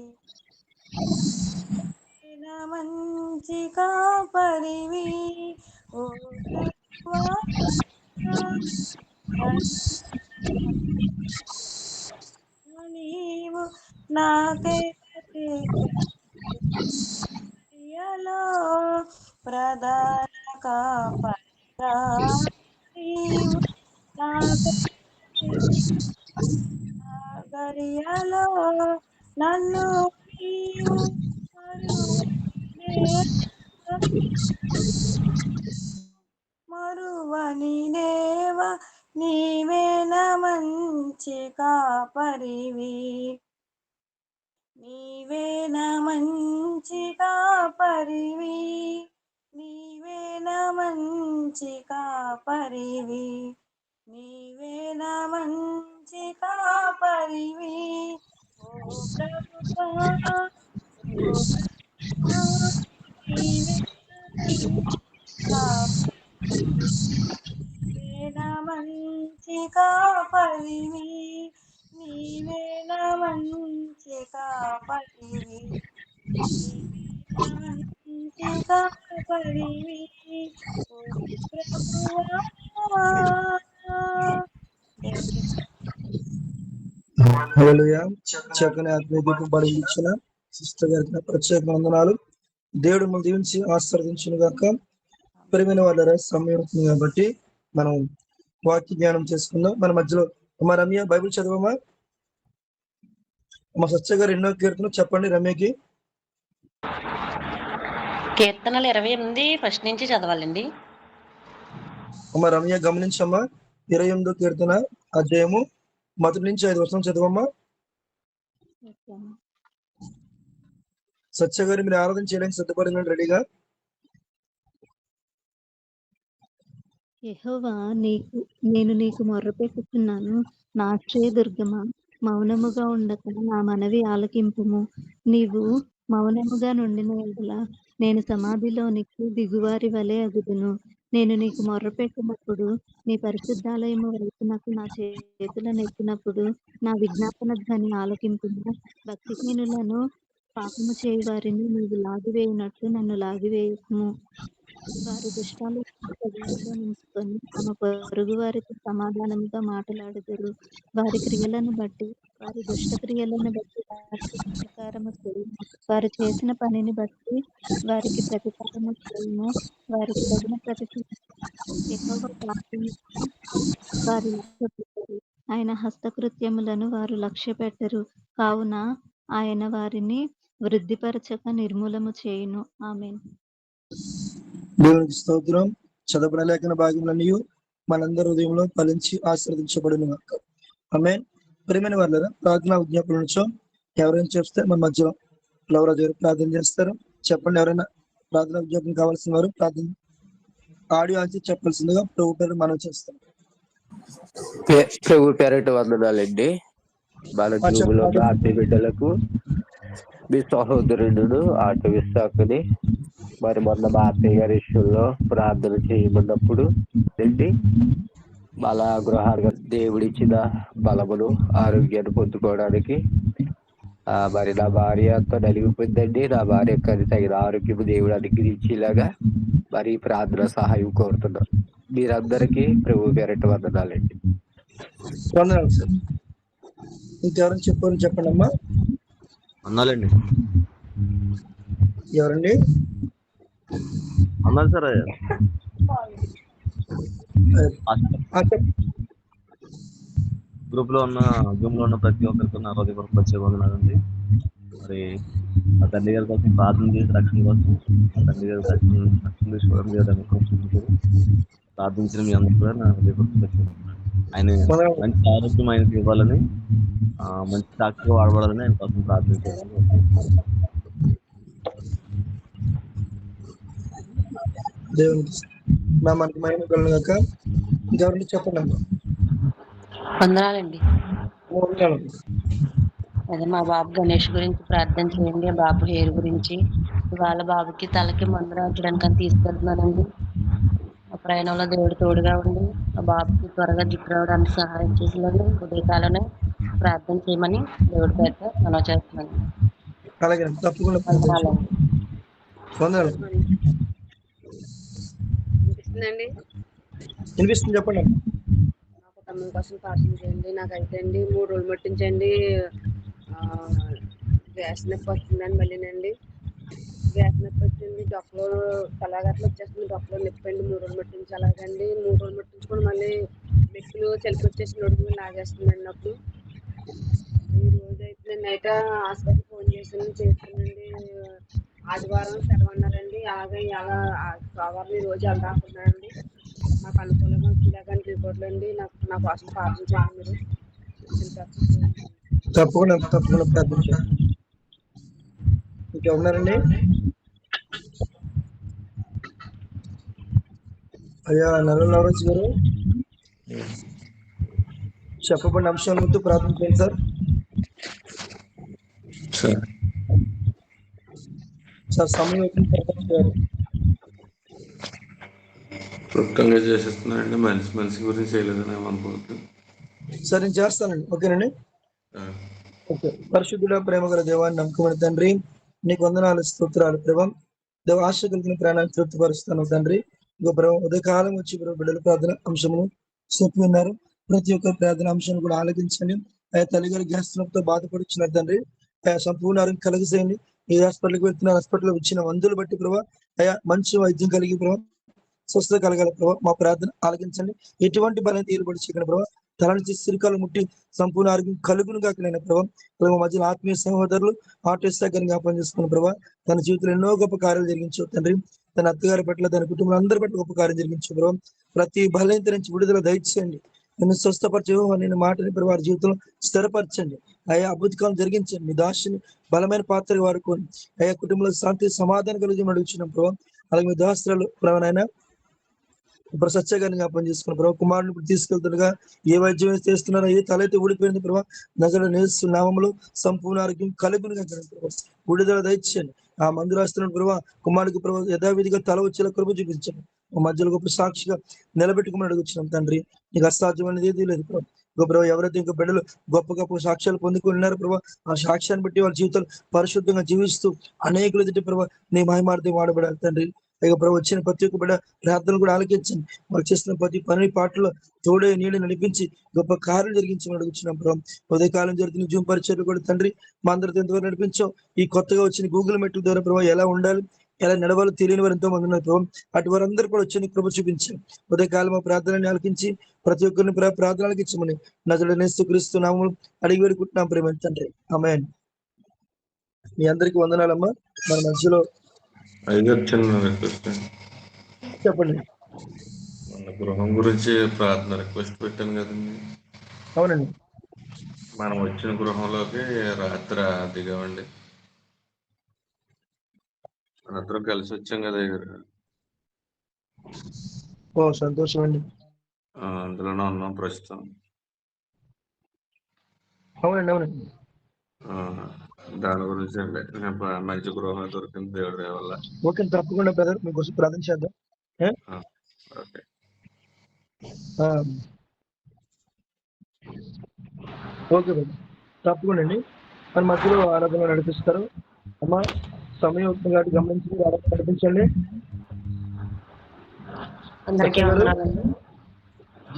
F: నా మంచి కాపరివి, ఓ ప్రభువా, నీవు నాకై ప్రతిలో ప్రధాన కాపరిగా, నీవు నాకై గడియలో నన్ను నీవు మరువని దేవ నీవేన మంచి కాపరివి నీవేన మంచి కాపరివి నీవేన మంచి కాపరివి నీవేన మంచి కాపరివి ఓ ప్రభువా ఓ ప్రభువా నీవేన మంచి కాపరివి నీవేన మంచి కాపరివి నీవేన మంచి కాపరివి నీవేన మంచి కాపరివి ఓ ప్రభువా దేవునికి
B: హల్లెలూయా. చక్కని ఆత్మీయతకు బడి ఇచ్చిన సిస్టర్ గారికి ప్రత్యేక వందనాలు. దేవుడు మనం దీవించి ఆశీర్వదించును గాక. ప్రియమైన వాళ్ళ సమయం అవుతుంది కాబట్టి మనం వాక్య జ్ఞానం చేసుకుందాం. మన మధ్యలో అమ్మ రమ్య బైబిల్ చదవమా. అమ్మ సత్య గారు ఎన్నో కీర్తన చెప్పండి రమ్యకి.
G: కీర్తనలు 28 ఫస్ట్ నుంచి చదవాలండి.
B: అమ్మ రమ్య గమనించమ్మా. 28వ కీర్తన అధ్యాయము 1 నుంచి 5 వచనం చదవమ్మా. సత్య గారు మీరు ఆరాధన చేయడానికి సిద్ధపడిన రెడీగా.
A: యెహోవా నేను నీకు మొర్రపెట్టుచున్నాను, నా ఆశ్రయదుర్గమా, మౌనముగా ఉండక నా మనవి ఆలకింపుము. నీవు మౌనముగా నుండిన యెడల నేను సమాధిలోనికి దిగువారి వలె అగుదును. నేను నీకు మొర్రపెట్టినప్పుడు నీ పరిశుద్ధాలయము వైపునకు నా చేతులనెత్తినప్పుడు నా విజ్ఞాపన ధ్వని ఆలకింపుము. భక్తిహీనులను పాపము చేయు వారిని నీవు లాగివేయునట్లు నన్ను లాగివేయకుము. వారు దుష్టాలోచనలో నింపుకొని తమ పొరుగు వారితో సమాధానముగా మాట్లాడుదురు. వారి క్రియలను బట్టి వారి దుష్ట క్రియలను బట్టి వారికి ప్రతీకారము చేయుము. వారు చేసిన పనిని బట్టి వారికి ప్రతీకారము చేయుము. వారికి తగిన ప్రతిఫలం యెహోవా ప్రార్థించి వారు లక్ష్యపెట్టరు. ఆయన హస్తకృత్యములను వారు లక్ష్యపెట్టరు. కావున ఆయన వారిని వృద్ధిపరచక నిర్మూలము చేయును. ఆమేన్.
B: దేవునికి స్తోత్రం. చదవబడిన లేఖన భాగములన్నీ మనందరి హృదయంలో ఫలించి ఆశీర్వదించబడిన గాక. ఆమేన్. ప్రియమైన వాళ్ళరా ప్రార్థనా విజ్ఞాపన నుంచో ఎవరైనా చేస్తే మన మధ్యలో లవరాజు గారు ప్రార్థన చేస్తారు. చెప్పండి. ఎవరైనా ప్రార్థనా విజ్ఞాపన కావాల్సిన వారు ప్రార్థన ఆడియో ఆన్సర్ చెప్పాల్సిందిగా ప్రభు పేరు మనం చేస్తాం.
H: ప్రభు పేరట వందనాలండి. మన గ్రూపులో ఆర్టీ బిడ్డలకు మీ సహోదరుడు ఆటో విశాఖని మరి మొన్న మా అత్తయ్య గారి విషయంలో ప్రార్థన చేయమన్నప్పుడు ఏంటి మళ్ళా గృహాలుగా దేవుడిచ్చిన బలమును ఆరోగ్యాన్ని పొందుకోవడానికి మరి నా భార్యతో నలిగిపోయిందండి. నా భార్య తగిన ఆరోగ్యం దేవుడు అనుగ్రహించేలాగా మరి ప్రార్థన సహాయం కోరుతున్నాను. మీరందరికీ ప్రభు పేరట వందనాలండి.
B: వందనాలు సార్. ఇంకెవరైనా చెప్పాలని చెప్పండి అమ్మా.
I: వందనాలండి.
B: ఎవరండి?
I: వందనాలు సార్. గ్రూప్ లో ఉన్న ప్రతి ఒక్కరికి నా హృదయపూర్వక ప్రత్యేక వందనాలండి. మరి ఆ తండ్రి గారి కోసం ప్రార్థన చేసి రక్షణ కోసం ఆ తండ్రి గారి రక్షణ తీసుకోవడం ప్రార్థించిన మీ అందరూ కూడా నా హృదయపూర్వక ప్రత్యేక వందనాలు. ఆయన మంచి ఆరోగ్యం ఆయనకి ఇవ్వాలని మంచి సాక్షిగా వాడబడాలని ఆయన కోసం ప్రార్థించాలని
B: దేవునికి నా మనకి మహిమ కలుగాక. ఇంకెవరిని చెప్పండి అమ్మా.
G: వందనాలండి. అదే మా బాబు గణేష్ గురించి ప్రార్థన చేయండి. బాబు హెయిర్ గురించి ఇవాళ బాబుకి తలకి మందు రాయించడానికి తీసుకెళ్తున్నానండి. ఆ ప్రయాణంలో దేవుడు తోడుగా ఉండి ఆ బాబుకి త్వరగా జుట్టు రావడానికి సహాయం చేసేలాగా ఉదయకాలనే ప్రార్థన చేయమని దేవుడి పేట మనం చేస్తున్నాను.
B: అలాగే తప్పకుండా
G: వందనాలండి.
B: వందనాలు.
C: వినిపిస్తుందండి.
B: వినిపిస్తుంది, చెప్పండి.
C: నా కుటుంబం కోసం ప్రార్థన చేయండి. నాకైతే అండి 3 రోజులు మట్టించండి గ్యాస్ నొప్పి వస్తుందని మళ్ళీనండి. గ్యాస్ నొప్పి వచ్చింది, డొక్కలో తలాగట్లు వచ్చేస్తుంది, డొక్కలో నొప్పి అండి. 3 రోజులు మట్టించి అలాగండి 3 రోజులు మట్టించుకొని మళ్ళీ మెక్కులు చలిపి వచ్చేసి నడుము లాగేస్తుందండి నాకు. ఈ రోజు అయితే నేను నైట్ హాస్పిటల్ ఫోన్ చేస్తానండి. ఆదివారం సెలవు అన్నారండి. అలాగే సోమవారం ఈ రోజు వెళ్దామనుకుంటున్నానండి. నాకు అనుకూలంగా వచ్చేలాగా రిపోర్ట్లు అండి. నా కోసం ప్రార్థించండి మీరు.
B: తప్పకుండా ప్రార్థించండి. ఇంకా ఉన్నారండి? అయ్యా నవరాజ్ గారు చెప్పబడిన అంశాల ముందు ప్రార్థించండి సార్. సమయం గారు
E: క్లుప్తంగా చేసేస్తున్నానండి. మనిషి గురించి చేయలేదని ఏమనుకోవద్దు.
B: సరే నేను చేస్తానండి. ఓకేనండి. ఓకే. పరిశుద్ధుడ ప్రేమ గల దేవాన్ని నమ్మకమైన తండ్రి, నీకు వందనాలు స్తోత్రాలు ప్రభావం. దేవ ఆశ కలిగిన ప్రాణాన్ని తృప్తిపరుస్తాను తండ్రి. ఇంకో ప్రభావం ఉదయకాలం వచ్చి బిడ్డల ప్రార్థన అంశమును చెప్పి ఉన్నారు. ప్రతి ఒక్క ప్రార్థన అంశాన్ని కూడా ఆలోచించండి. ఆయా తల్లిగారి గ్యాస్ తో బాధపడుచున్నారు తండ్రి. ఆయా సంపూర్ణ ఆరోగ్యం కలిగజేయండి. ఏ హాస్పిటల్కి వెళ్తున్న హాస్పిటల్లో ఇచ్చిన మందులు బట్టి ప్రభావ ఆయా మంచి వైద్యం కలిగి ప్రభావ స్వస్థత కలగాలి ప్రభావ. మా ప్రార్థన ఆలకించండి. ఎటువంటి బలం తీరుబడి చేయగల ప్రభావ. తల నుంచి సిరికాలు ముట్టి సంపూర్ణ ఆరోగ్యం కలుగును కాకనైనా ప్రభావ మధ్యలో ఆత్మీయ సహోదరులు ఆటోస్టాగా జ్ఞాపకం చేసుకున్న ప్రభావ తన జీవితంలో ఎన్నో గొప్ప కార్యాలు జరిగించు తండ్రి. తన అత్తగారి పట్ల తన కుటుంబం అందరి పట్ల గొప్ప కార్యం జరిగించు ప్రభావ. ప్రతి బలహీనత నుంచి విడుదల దయచేయండి. నిన్ను స్వస్థపరచు నేను మాటని వారి జీవితంలో స్థిరపరచండి. ఆయా అద్భుతకాలం జరిగించండి. మీ దాసుని బలమైన పాత్ర వాడుకొని ఆయా కుటుంబంలో శాంతి సమాధానం కలిగి అడుగుచున్నాం ప్రభావ. అలాగే మీ దాస్త్రాలు ప్రభావైనా ఇప్పుడు సత్యగారిని జ్ఞాపకం చేసుకున్న ప్రభావ. కుమారుని ఇప్పుడు తీసుకెళ్తుండగా ఏ వైద్యం చేస్తున్నారో ఏ తలైతే ఊడిపోయింది ప్రభావ. నజరుడైన యేసు నామములో సంపూర్ణ ఆరోగ్యం కలుగును ప్రభావ. విడుదల దయచేయండి. ఆ మందు రాస్తున్న ప్రభావ కుమారుడికి ప్రభావ యథావిధిగా తల వచ్చేలా కృప చూపించండి. మధ్యలో గొప్ప సాక్షిగా నిలబెట్టుకుని అడుగుతున్నాం తండ్రి. నీకు అసాధ్యం అనేది ఏదీ లేదు ప్రభావ. ప్రభావ ఎవరైతే ఇంకా బిడ్డలు గొప్ప గొప్ప సాక్ష్యాలు పొందుకుని ఉన్నారు ప్రభావ, ఆ సాక్ష్యాన్ని బట్టి వాళ్ళ జీవితాలు పరిశుద్ధంగా జీవిస్తూ అనేకులు ఎదుటి ప్రభావ నీ మహిమార్థం వాడబడాలి తండ్రి. ఇక ప్రభు వచ్చిన ప్రతి ఒక్క బిడ్డ ప్రార్థనలు కూడా ఆలకించండి. వాళ్ళు చేస్తున్న ప్రతి పని పాటలో తోడే నీళ్ళు నడిపించి గొప్ప కార్యం జరిగించమని అడుగుతున్నాం ప్రభావం. ఉదయకాలం జరుగుతున్న జూమ్ పరిచయలు కూడా తండ్రి మా అందరితో ఎంతవరకు నడిపించాం. ఈ కొత్తగా వచ్చిన గూగుల్ మెట్ల ద్వారా ప్రభావ ఎలా ఉండాలి ఎలా నడవాలో తెలియని వారు ఎంతో మంది ఉన్నారు ప్రభావం. అటు వారందరూ కూడా వచ్చి కృప చూపించాం. ఉదయకాలం మా ప్రార్థనని ఆలకించి ప్రతి ఒక్కరిని ప్రార్థన ఆలకించమని నజరుడైన యేసుక్రీస్తు నామములో అడిగి వేడుకుంటున్నాం ప్రేమ తండ్రి. ఆమేన్. మీ అందరికీ వందనాలమ్మా. మన మధ్యలో
E: చిన్న రిక్వెస్ట్ అండి.
B: చెప్పండి.
E: మన గృహం గురించి ప్రార్థన రిక్వెస్ట్ పెట్టాను కదండి.
B: అవునండి.
E: మనం వచ్చిన గృహంలోకి రాత్రి దిగామండి. మనందరం కలిసి వచ్చాం కదా.
B: ఓ సంతోషం అండి.
E: అందులోనే ఉన్నాం ప్రస్తుతం.
B: అవునండి. అవునండి.
E: దాని గురించి అండి మంచి గృహం దొరికింది దేవుడి దయ వల్ల.
B: ఓకే తప్పకుండా బ్రదర్ మీకోసం ప్రార్థన చేద్దాం.
E: ఓకే.
B: ఓకే బ్రదర్ తప్పకుండా అండి. మన మధ్యలో ఆరాధన నడిపిస్తారు. అమ్మా సమయం అవుతుంది కాబట్టి గమనించి ఆరాధన నడిపించండి.
G: అందరికీ వందనాలండి.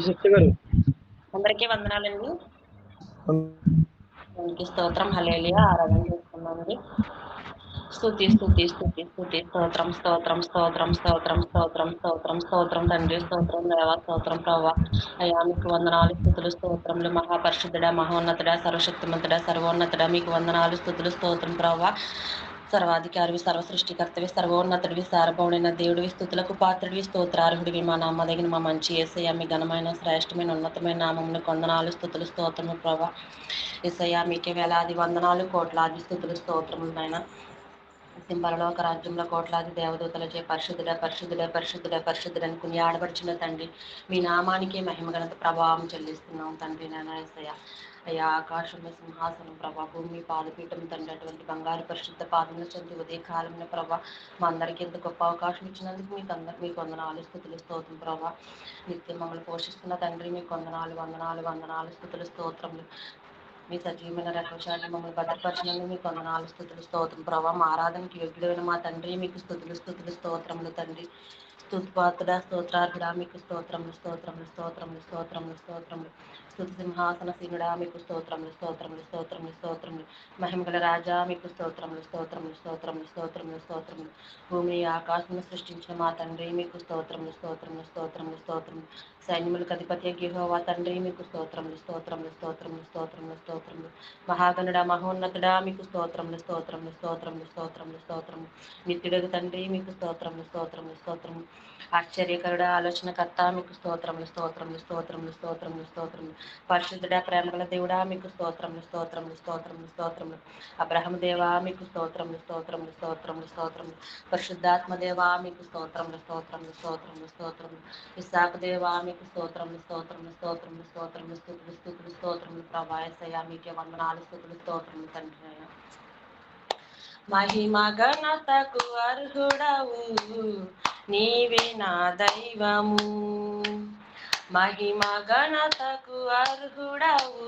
B: సత్య గారు
G: అందరికీ వందనాలండి. స్తోత్రం హల్లెలూయా ఆరాధన చేసుకున్నామండి. స్తుతి స్తుతి స్తుతి స్తుతి స్తోత్రం స్తోత్రం స్తోత్రం స్తోత్రం స్తోత్రం స్తోత్రం స్తోత్రం తండ్రి స్తోత్రం దేవా స్తోత్రం ప్రభావ. అయ్యా మీకు వందనాలు స్తుతులు స్తోత్రములు మహాపరిశుద్ధుడా మహోన్నతుడా సర్వశక్తిమంతుడా సర్వోన్నతుడా మీకు వందనాలు స్తుతులు స్తోత్రం ప్రభావ. సర్వాధికారివి సర్వ సృష్టికర్తవి సర్వోన్నతుడివి సారభౌడైన దేవుడివి స్తుతులకు పాత్రుడివి స్తోత్రార్హుడివి మా నమ్మదగిన మా మంచి యేసయ్య మీ ఘనమైన శ్రేష్టమైన ఉన్నతమైన నామమును వందనాలు స్తుతులు స్తోత్రము ప్రభా. యేసయ్య మీకే వేలాది వందనాలు కోట్లాది స్తుతులు స్తోత్రములు నాయన. పరలోక రాజ్యంలో కోట్లాది దేవదూతలచే పరిశుద్ధుడ పరిశుద్ధుడ పరిశుద్ధుడ పరిశుద్ధుడని కొనియాడబడుచున్న తండ్రి మీ నామానికి మహిమ ఘనత ప్రభావం చెల్లిస్తున్నాం తండ్రి నాయన యేసయ్య. అయ్యా ఆకాశంలో సింహాసనం ప్రభా భూమి పాదపీఠం తండ్రి అటువంటి బంగారు పరిశుద్ధ పాదముల చెంది ఉదయ కాలంలో ప్రభా మా అందరికీ ఎంత గొప్ప అవకాశం ఇచ్చినందుకు మీకు వందనాలు స్తుతులు స్తోత్రం ప్రభా. నిత్యం మమ్మల్ని పోషిస్తున్న తండ్రి మీకు వందనాలు వందనాలు వందనాలు స్తుతులు స్తోత్రములు. మీ సజీవమైన రక్షణ మమ్మల్ని భద్రపరిచినందుకు మీకు వందనాలు స్తుతులు స్తోత్రం ప్రభా. మా ఆరాధనకి యోగ్యుడైన మా తండ్రి మీకు స్తుతులు స్తుతులు స్తోత్రములు తండ్రి. స్తుతిపాత్రుడా స్తోత్రార్హుడా మీకు స్తోత్రములు స్తోత్రములు స్తోత్రములు స్తోత్రములు స్తోత్రములు స్తుతి సింహాసన సీనుడా మీకు స్తోత్రములు స్తోత్రములు స్తోత్రములు స్తోత్రములు. మహిమగల రాజా మీకు స్తోత్రములు స్తోత్రములు స్తోత్రములు స్తోత్రములు స్తోత్రములు. భూమి ఆకాశమును సృష్టించిన మా తండ్రి మీకు స్తోత్రములు స్తోత్రములు స్తోత్రములు స్తోత్రములు. సైన్యములకు అధిపతి యెహోవా తండ్రి మీకు స్తోత్రములు స్తోత్రములు స్తోత్రములు స్తోత్రములు స్తోత్రములు. మహాగణుడా మహోన్నతుడా మీకు స్తోత్రములు స్తోత్రములు స్తోత్రములు స్తోత్రములు స్తోత్రములు. నిత్యుడగు తండ్రి మీకు స్తోత్రములు స్తోత్రములు స్తోత్రములు. ఆశ్చర్యకరుడా ఆలోచనకర్త మీకు స్తోత్రములు స్తోత్రములు స్తోత్రములు స్తోత్రములు స్తోత్రములు. పరిశుద్ధుడా ప్రేమగల దేవుడా మీకు స్తోత్రములు స్తోత్రములు స్తోత్రములు స్తోత్రములు. అబ్రహము దేవా మీకు స్తోత్రములు స్తోత్రములు స్తోత్రములు స్తోత్రములు. పరిశుద్ధాత్మ దేవా మీకు స్తోత్రములు స్తోత్రములు స్తోత్రములు స్తోత్రములు. ఇస్సాకు దేవా మీకు స్తోత్రములు స్తోత్రములు స్తోత్రములు స్తోత్రములు స్తుతులు స్తుతులు స్తోత్రములు. ప్రభా యేసయ్యా మీకే వందనాలు స్తుతులు స్తోత్రములు తండ్రి అయినా. మహిమ ఘనతకు అర్హుడవు నీవే నా దైవము. మహిమ ఘనతకు అర్హుడవు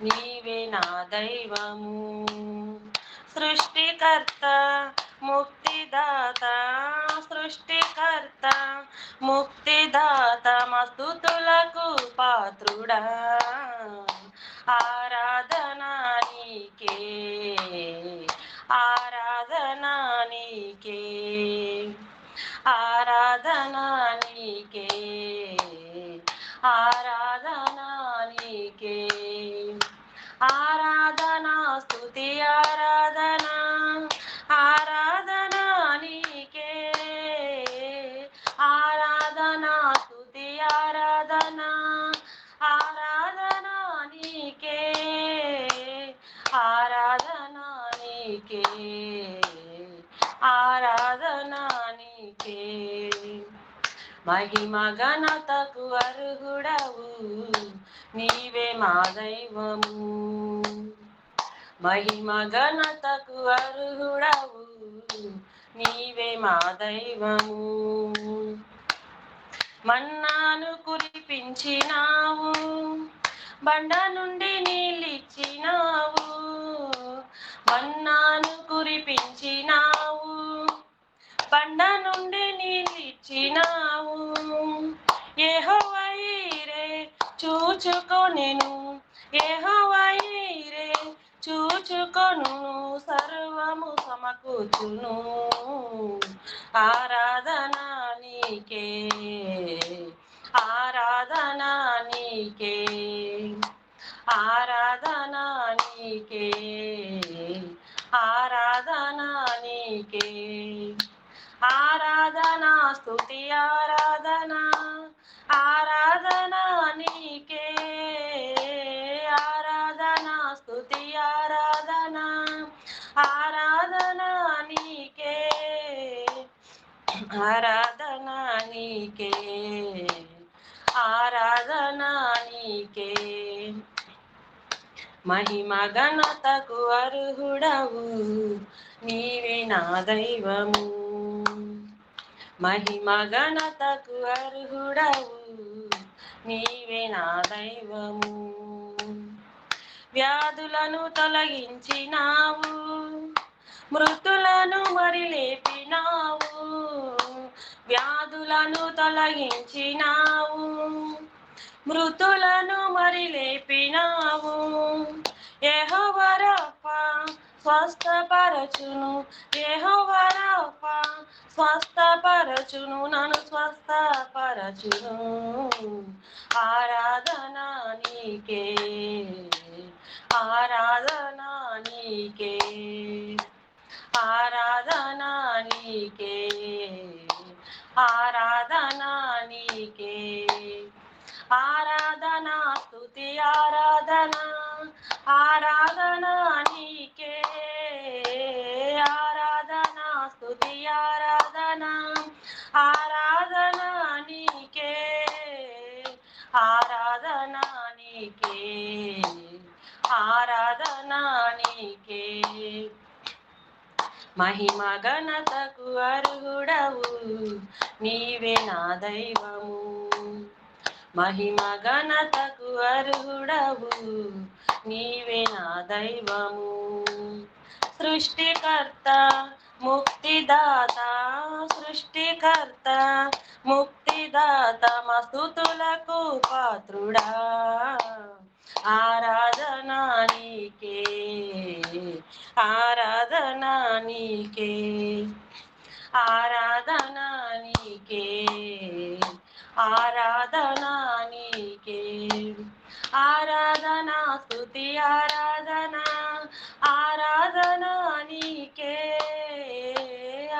G: నీవే నా దైవము. సృష్టికర్త ముక్తిదాత సృష్టికర్త ముక్తిదాత మస్తుతులకు పాత్రుడా. ఆరాధనా నీకే ఆరాధనా నీకే ఆరాధనా నీకే ఆరాధనా నీకే. ఆరాధనా స్తుతి ఆరాధనా ఆరాధనా నీకే. ఆరాధనా స్తుతి ఆరాధనా ఆరాధనా నీకే. ఆరాధనా నీకే ఆరాధనా నీకే. మహిమ ఘనతకు అర్హుడవు నీవే మా దైవము. మహిమ ఘనతకు అర్హుడవు నీవే మా దైవము. మన్నాను కురిపించినావు బండ నుండి నీళ్ళిచ్చినావు. మన్నాను కురిపించినావు బండ నుండి నీళ్ళిచ్చినావు. యెహోవా యీరే చూచుకొనెను యెహోవా యీరే చూచుకొను సర్వము సమకూర్చును. ఆరాధనా నీకే ఆరాధనా నీకే ఆరాధనా నీకే ఆరాధనా నీకే. ఆరాధనా స్తుతి ఆరాధనా ఆరాధనా నీకే. ఆరాధనా స్తుతి ఆరాధనా ఆరాధనా నీకే. ఆరాధనా నీకే ఆరాధనా నీకే. మహిమ ఘనతకు అర్హుడవు నీవే నా దైవము. మహిమ ఘనతకు అర్హుడవు నీవే నా దైవము. వ్యాధులను తొలగించినావు మృతులను మరి లేపినావు. వ్యాధులను తొలగించినావు మృతులను మరి లేపినావు. యెహోవా రఫా స్వస్థపరచును యెహోవా రఫా స్వస్థపరచును నన్ను స్వస్థపరచును. ఆరాధనా నీకే ఆరాధనా నీకే ఆరాధనా నీకే ఆరాధనా నీకే. ఆరాధనా స్తుతి ఆరాధనా ఆరాధనా నీకే. ఆరాధనా స్తుతి ఆరాధనా ఆరాధనా నీకే. ఆరాధనా నీకే ఆరాధనా నీకే. మహిమ ఘనతకు అర్హుడవు నీవే నా దైవము. మహిమ ఘనతకు అర్హుడవు నీవే నా దైవము. సృష్టికర్త ముక్తిదాత సృష్టికర్త ముక్తిదాత సృష్టిదాత మా స్తుతులకు పాత్రుడా ఆరాధనా నీకే ఆరాధనా నీకే ఆరాధనా నీకే ఆరాధనా నీకే ఆరాధనా స్తుతి ఆరాధనా ఆరాధనా నీకే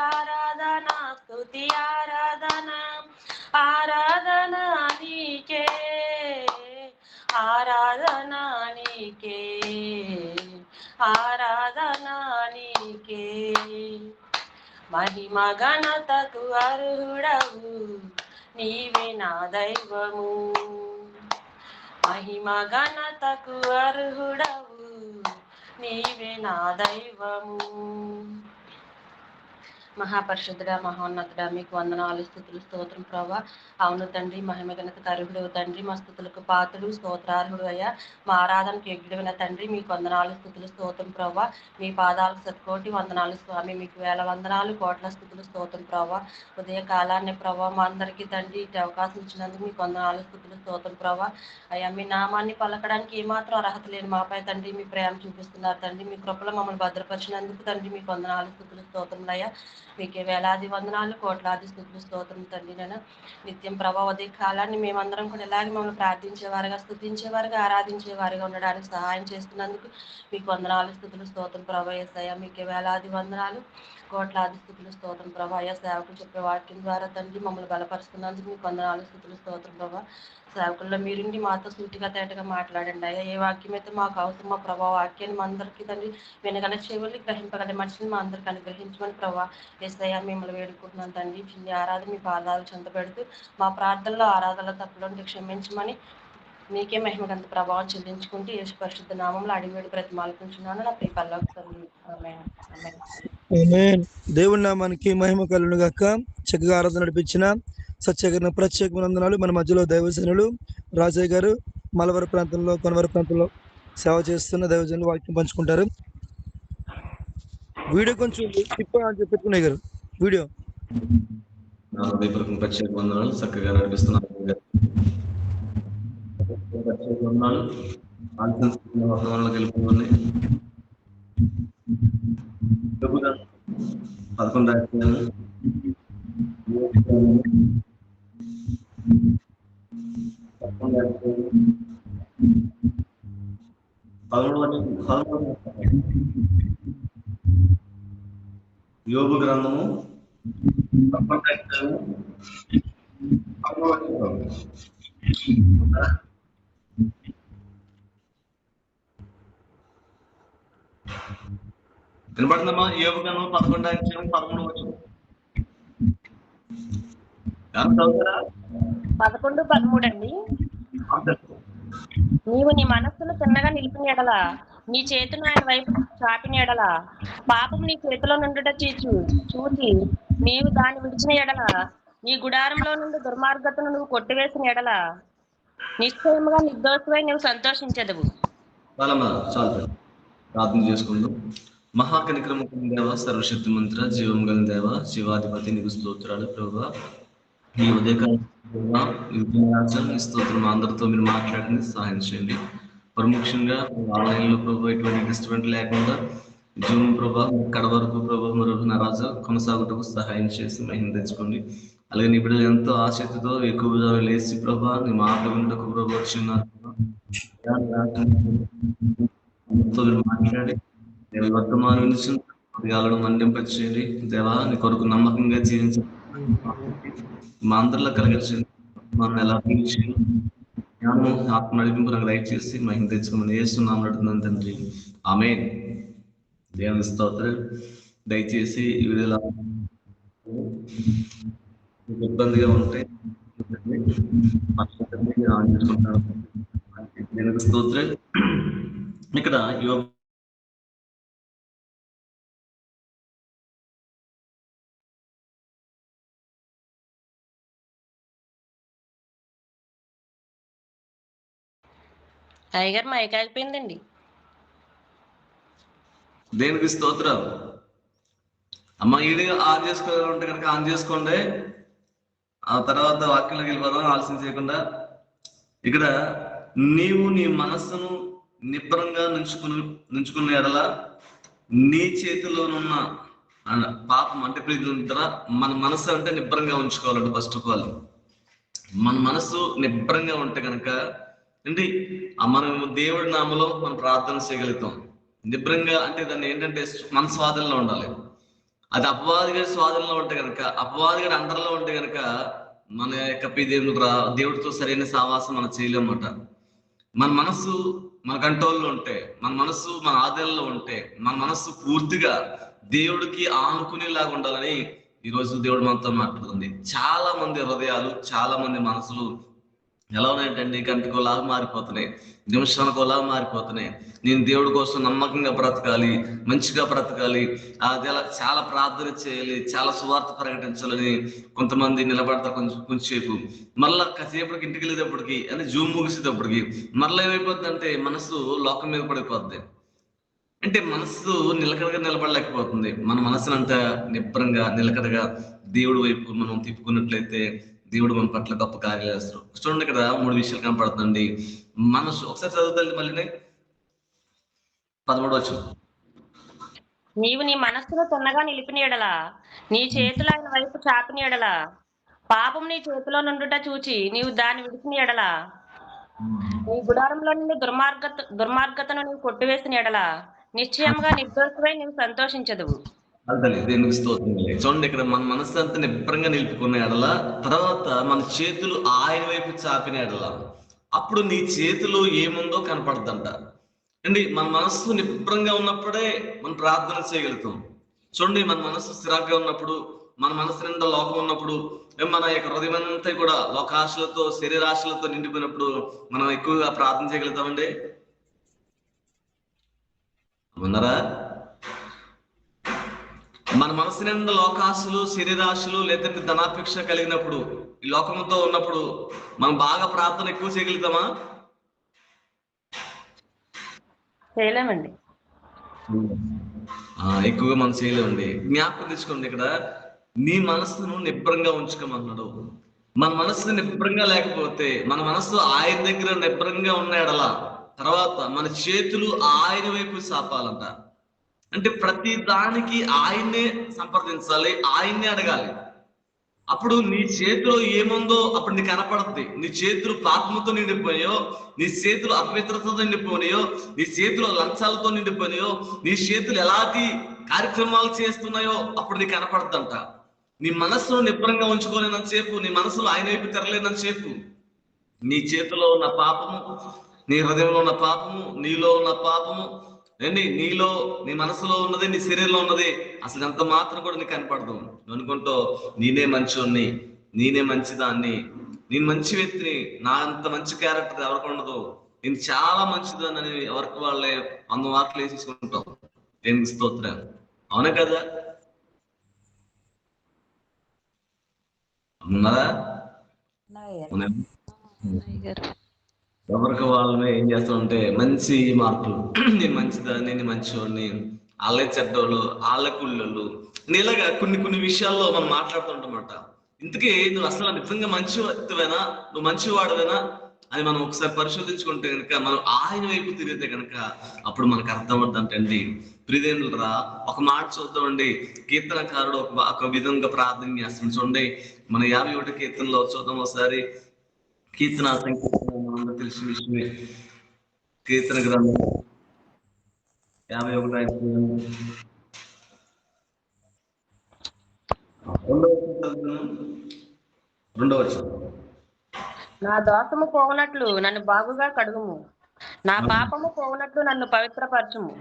G: ఆరాధనా స్తుతి ఆరాధనా ఆరాధనా నీకే ఆరాధనా నీకే ఆరాధనా నీకే మహిమ ఘనతకు అర్హుడవు నీవే నా దైవము మహిమ ఘనతకు అర్హుడవు నీవే నా దైవము మహాపరిశుద్ధుడా మహోన్నతుడా మీకు వందనాలు స్తుతులు స్తోత్రం ప్రభా అవును తండ్రి మహిమ ఘనతకు అర్హుడు తండ్రి మా స్తుతులకు పాత్రుడు స్తోత్రార్హుడు అయ్యా మా ఆరాధనకు యోగ్యుడైన తండ్రి మీకు వందనాలు స్తుతులు స్తోత్రం ప్రభా మీ పాదాలకు శతకోటి వందనాలు స్వామి మీకు వేల వందనాలు కోట్ల స్తుతులు స్తోత్రం ప్రభా ఉదయ కాలాన్ని ప్రభా మా అందరికీ తండ్రి ఇటు అవకాశం ఇచ్చినందుకు మీకు వందనాలు స్తుతులు స్తోత్రం ప్రభా అయ్యా మీ నామాన్ని పలకడానికి ఏమాత్రం అర్హత లేని మాపై తండ్రి మీ ప్రేమ చూపిస్తున్నారు తండ్రి మీ కృపలో మమ్మల్ని భద్రపరిచినందుకు తండ్రి మీకు వందనాలు స్తుతులు స్తోత్రం అయ్యా మీకే వేలాది వందనాలు కోట్లాది స్తుతులు స్తోత్రం తండ్రి నేను నిత్యం ప్రభావ ఉదయ కాలాన్ని మేమందరం కూడా ఇలాగే మమ్మల్ని ప్రార్థించేవారుగా స్తుతించేవారుగా ఆరాధించేవారుగా ఉండడానికి సహాయం చేస్తున్నందుకు మీకు వందనాలు స్తుతులు స్తోత్రం ప్రభా యేసయ్యా మీకే వేలాది వందనాలు కోట్లాది స్తుతులు స్తోత్రం ప్రభా అయ్యా సేవకులు చెప్పే వాక్యం ద్వారా తండ్రి మమ్మల్ని బలపరుస్తున్నందుకు మీకు వందనాలు స్తుతులు స్తోత్రం ప్రభా సేవకుల్లో మీరుండి మాతో సూటిగా తేటగా మాట్లాడండి అయ్యా ఏ వాక్యం అయితే మాకు అవసరమో ప్రభా వాక్యాన్ని మా అందరికీ తండ్రి వినగల చెవుల్ని గ్రహింపగల మనిషిని మా అందరికీ అనుగ్రహించమని ప్రభా యేసయ్యా మిమ్మల్ని వేడుకుంటున్నాను తండ్రి చిన్ని ఆరాధన మీ పాదాలు చెంత పెడుతూ మా ప్రార్థనలో ఆరాధనలో తప్పులుంటే క్షమించమని మీకే మహిమగంత ప్రభావం చెల్లించుకుంటూ యేసు పరిశుద్ధ నామంలో అడిగివేడి ప్రతిమాలుకుంటున్నాను నా ప్రియ పరలోక తండ్రి ఆమేన్ ఆమేన్
B: ఆమేన్. దేవుని నామానికి మహిమ కలుగును గాక. చక్కగా ఆరాధన నడిపించిన సత్యకరణ ప్రత్యేకమైన వందనాలు. మన మధ్యలో దైవజనులు రాజయ్య గారు మలవర ప్రాంతంలో కొనవర ప్రాంతంలో సేవ చేస్తున్న దైవజనులు వాక్యం పంచుకుంటారు. వీడియో కొంచెం అని చెప్పుకున్నాయి గారు వీడియో
E: నా హృదయపూర్వక ప్రత్యేక వందనాలు. చక్కగా నడిపిస్తున్నారు. ప్రత్యేక వందనాలు. వర్తమానంలోకి వెళ్ళిపోవాలి. 11 అధ్యాయం 13 యోబు గ్రంథము 11 అధ్యాయం 13 వినపడుతుందమ్మా? యోబు గ్రంథం 11 అధ్యాయం 13 వచనం.
G: 11, 13 అండి. నీవు నీ మనస్సును చిన్నగా నిలిపిన ఎడల నీ చేతును ఆయన వైపు చాపిన ఎడల పాపం నీ చేతిలో నుండుట చూచి నీవు దాన్ని విడిచిన ఎడల నీ గుడారంలో నుండి దుర్మార్గతను నువ్వు కొట్టివేసిన ఎడల నిశ్చయముగా నిర్దోషమై నువ్వు సంతోషించదవు.
E: చాలు ప్రార్థన చేసుకుందాం. మహాకనిక్రమ దేవ, సర్వశక్తి మంత్ర, జీవం గల దేవ, శివాధిపతి నీకు స్తోత్రాలు ప్రభా. ఈ ఉదయకాలం స్తోత్రం అందరితో మీరు మాట్లాడింది సహాయం చేయండి. ప్రముఖంగా ఆన్లైన్లో ప్రభావ ఎటువంటి డిస్టర్బెంట్ లేకుండా జూమ్ ప్రభా కడ వరకు ప్రభావ మరొక నరాజు కొనసాగుటకు సహాయం చేసి మహిమ తెచ్చుకోండి. అలాగే నీ బిడ్డలు ఎంతో ఆసక్తితో ఎక్కువగా లేచి ప్రభా నీ మాట వినటకు ప్రభావ వచ్చిన్నారు. మాట్లాడి వర్తమానం నుంచి మండింపచేయండి దేవా. నీ కొరకు నమ్మకంగా జీవించండి. మా అందరిలో కలిగించండి. మనం ఎలా పిలిచేయండి. జ్ఞానం ఆత్మ నడిపింపు నాకు లైక్ చేసి మహిమ తెచ్చుకోమని చేస్తున్నాం నడుతున్నాను తండ్రి. ఆమేన్. దేవుని స్తోత్రం. దయచేసి ఈ విధంగా ఇబ్బందిగా ఉంటే దేవునికి స్తోత్రం. ఇక్కడ
G: టైగర్ మైక్ అయిపోయిందండి.
E: దేనికి స్తోత్రం. అమ్మ ఈడిగా ఆన్ చేసుకోవాలంటే కనుక ఆన్ చేసుకోండి. ఆ తర్వాత వాక్యంలోకి వెళ్ళిపోదాం ఆలస్యం చేయకుండా. ఇక్కడ నీవు నీ మనస్సును నిబ్బరంగా నుంచుకున్న ఎడల నీ చేతిలోనున్న పాపం అంటే మన మనస్సు అంటే నిబ్బరంగా ఉంచుకోవాలంటే ఫస్ట్ ఆఫ్ ఆల్ మన మనసు నిబ్బరంగా ఉంటే కనుక ఏంటి మనం దేవుడి నామలో మనం ప్రార్థన చేయగలుగుతాం. నిబ్బరంగా అంటే దాన్ని ఏంటంటే మన స్వాధీనంలో ఉండాలి. అది అపవాది గారి స్వాధీనంలో ఉంటే కనుక, అపవాది గారి అండర్లో ఉంటే కనుక మన యొక్క దేవుడితో సరైన సావాసం మనం చేయలేమన్నమాట. మన మనసు మన కంట్రోల్లో ఉంటే, మన మనసు మన ఆధీనంలో ఉంటే, మన మనసు పూర్తిగా దేవుడికి ఆనుకునేలాగా ఉండాలని ఈరోజు దేవుడు మనతో మాట్లాడుతుంది. చాలా మంది హృదయాలు, చాలా మంది మనసులు ఎలా ఉన్నాయంటే గంటకోలాగా మారిపోతున్నాయి, నిమిషానికోలాగా మారిపోతున్నాయి. నేను దేవుడి కోసం నమ్మకంగా బ్రతకాలి, మంచిగా బ్రతకాలి, అది ఎలా చాలా ప్రార్థన చేయాలి, చాలా సువార్త ప్రకటించాలని కొంతమంది నిలబడతారు కొంచెంసేపు. మళ్ళా కాసేపటికి ఇంటికి వెళ్ళేటప్పటికి అంటే జూమ్ ముగిసేటప్పటికి మళ్ళీ ఏమైపోతుందంటే మనసు లోకం మీద పడిపోద్ది. అంటే మనసు నిలకడగా నిలబడలేకపోతుంది. మన మనసునంతా నిబ్బరంగా నిలకడగా దేవుడి వైపు మనం తిప్పుకున్నట్లయితే దేవుడు మన పట్ల గొప్ప కార్యాలు చేస్తారు. చూడండి ఇక్కడ 3 విషయాలు కనపడుతుంది. మనసు ఒకసారి చదువుతుంది మళ్ళీ 13వ వచనం.
G: నీవు నీ మనస్సును తిన్నగా నిలిపిన ఎడల, నీ చేతులు ఆయన వైపు చాపిన ఎడల, పాపం నీ చేతిలో నుండుట చూచి నీవు దాన్ని విడిచిన ఎడల, నీ గుడారంలో నుండి దుర్మార్గతను నీవు కొట్టివేసిన ఎడల, నిశ్చయంగా నిర్దోషమై నీవు సంతోషించదువు.
E: దేవునికి స్తోత్రం. చూడండి ఇక్కడ మన మనసు అంతా నిబ్బరంగా నిలుపుకున్న ఎడల, తర్వాత మన చేతులు ఆయన వైపు చాపిన ఎడల, అప్పుడు నీ చేతిలో ఏముందో కనపడదంట అండి. మన మనస్సు నిబ్బరంగా ఉన్నప్పుడే మనం ప్రార్థన చేయగలుగుతాం. చూడండి, మన మనస్సు స్థిరంగా ఉన్నప్పుడు, మన మనసు నిండా లోకం ఉన్నప్పుడు, మన యొక్క హృదయం అంతా కూడా లోకాశలతో శరీరాశలతో నిండిపోయినప్పుడు మనం ఎక్కువగా ప్రార్థన చేయగలుగుతామండి. ఉన్నారా? మన మనసు నిండా లోకాశలు, శరీరాశలు లేదంటే ధనాపేక్ష కలిగినప్పుడు, ఈ లోకంతో ఉన్నప్పుడు మనం బాగా ప్రార్థన ఎక్కువ చేయగలుగుతామా?
G: చేయలేమండి.
E: ఎక్కువగా మనం చేయలేమండి. జ్ఞాపకం తెచ్చుకోండి, ఇక్కడ నీ మనస్సును నిబ్బరంగా ఉంచుకోమన్నాడు. మన మనస్సు నిబ్బరంగా లేకపోతే, మన మనస్సు ఆయన దగ్గర నిబ్బరంగా ఉన్న ఎడల, తర్వాత మన చేతులు ఆయన వైపు చాపాలంట. అంటే ప్రతి దానికి ఆయన్నే సంప్రదించాలి, ఆయన్నే అడగాలి. అప్పుడు నీ చేతిలో ఏముందో అప్పుడు నీకు కనపడుతుంది. నీ చేతులు పాపముతో నిండిపోయాయో, నీ చేతులు అపవిత్రతతో నిండిపోయినాయో, నీ చేతులు లంచాలతో నిండిపోయినాయో, నీ చేతులు ఎలాంటి కార్యక్రమాలు చేస్తున్నాయో అప్పుడు నీకు కనపడుతుందంట. నీ మనస్సును నిబ్బరంగా ఉంచుకోలేనంతసేపు, నీ మనసులో ఆయన వైపు తెరలేనంతసేపు నీ చేతిలో ఉన్న పాపము, నీ హృదయంలో ఉన్న పాపము, నీలో ఉన్న పాపము నీలో, నీ మనసులో ఉన్నది, నీ శరీరంలో ఉన్నది అసలు ఎంత మాత్రం కూడా నీకు కనపడదు. నువ్వు అనుకుంటూ నేనే మంచోన్ని, నేనే మంచిదాన్ని, నేను మంచి వ్యక్తిని, నా అంత మంచి క్యారెక్టర్ ఎవరికి ఉండదు, నేను చాలా మంచిదాన్ని అని ఎవరికి వాళ్ళే 100 మార్కులు వేసేసుకుంటాం. దేవునికి స్తోత్రం. అవునా కదా? ఉన్నారా? ఎవరికి వాళ్ళని ఏం చేస్తామంటే మంచి మార్కులు, నేను మంచిదాన్ని, నేను మంచివాడిని, వాళ్ళే చెడ్డోళ్ళు, వాళ్ళ కుళ్ళోళ్ళు, ఇలాగా కొన్ని విషయాల్లో మనం మాట్లాడుతుంటామట. ఇంతకీ నువ్వు అసలు నిజంగా మంచి వ్యక్తివేనా, నువ్వు మంచివాడువేనా అని మనం ఒకసారి పరిశోధించుకుంటే కనుక, మనం ఆయన వైపు తిరిగితే కనుక అప్పుడు మనకు అర్థమవుతుందంటండి. ప్రియదేనులరా, ఒక మాట చూద్దామండి. కీర్తనకారుడు ఒక విధంగా ప్రార్థన చేస్తాడు. చూడండి, మన 51 కీర్తనలో చూద్దాం ఒకసారి. కీర్తన సంఖ్య తెలిసిన విషయమే. కీర్తన గ్రంథం 51 రెండవ వచనం.
G: నా దోషము పోవునట్లు నన్ను బాగుగా కడుగుము, నా పాపము పోవునట్లు నన్ను పవిత్రపరచుము.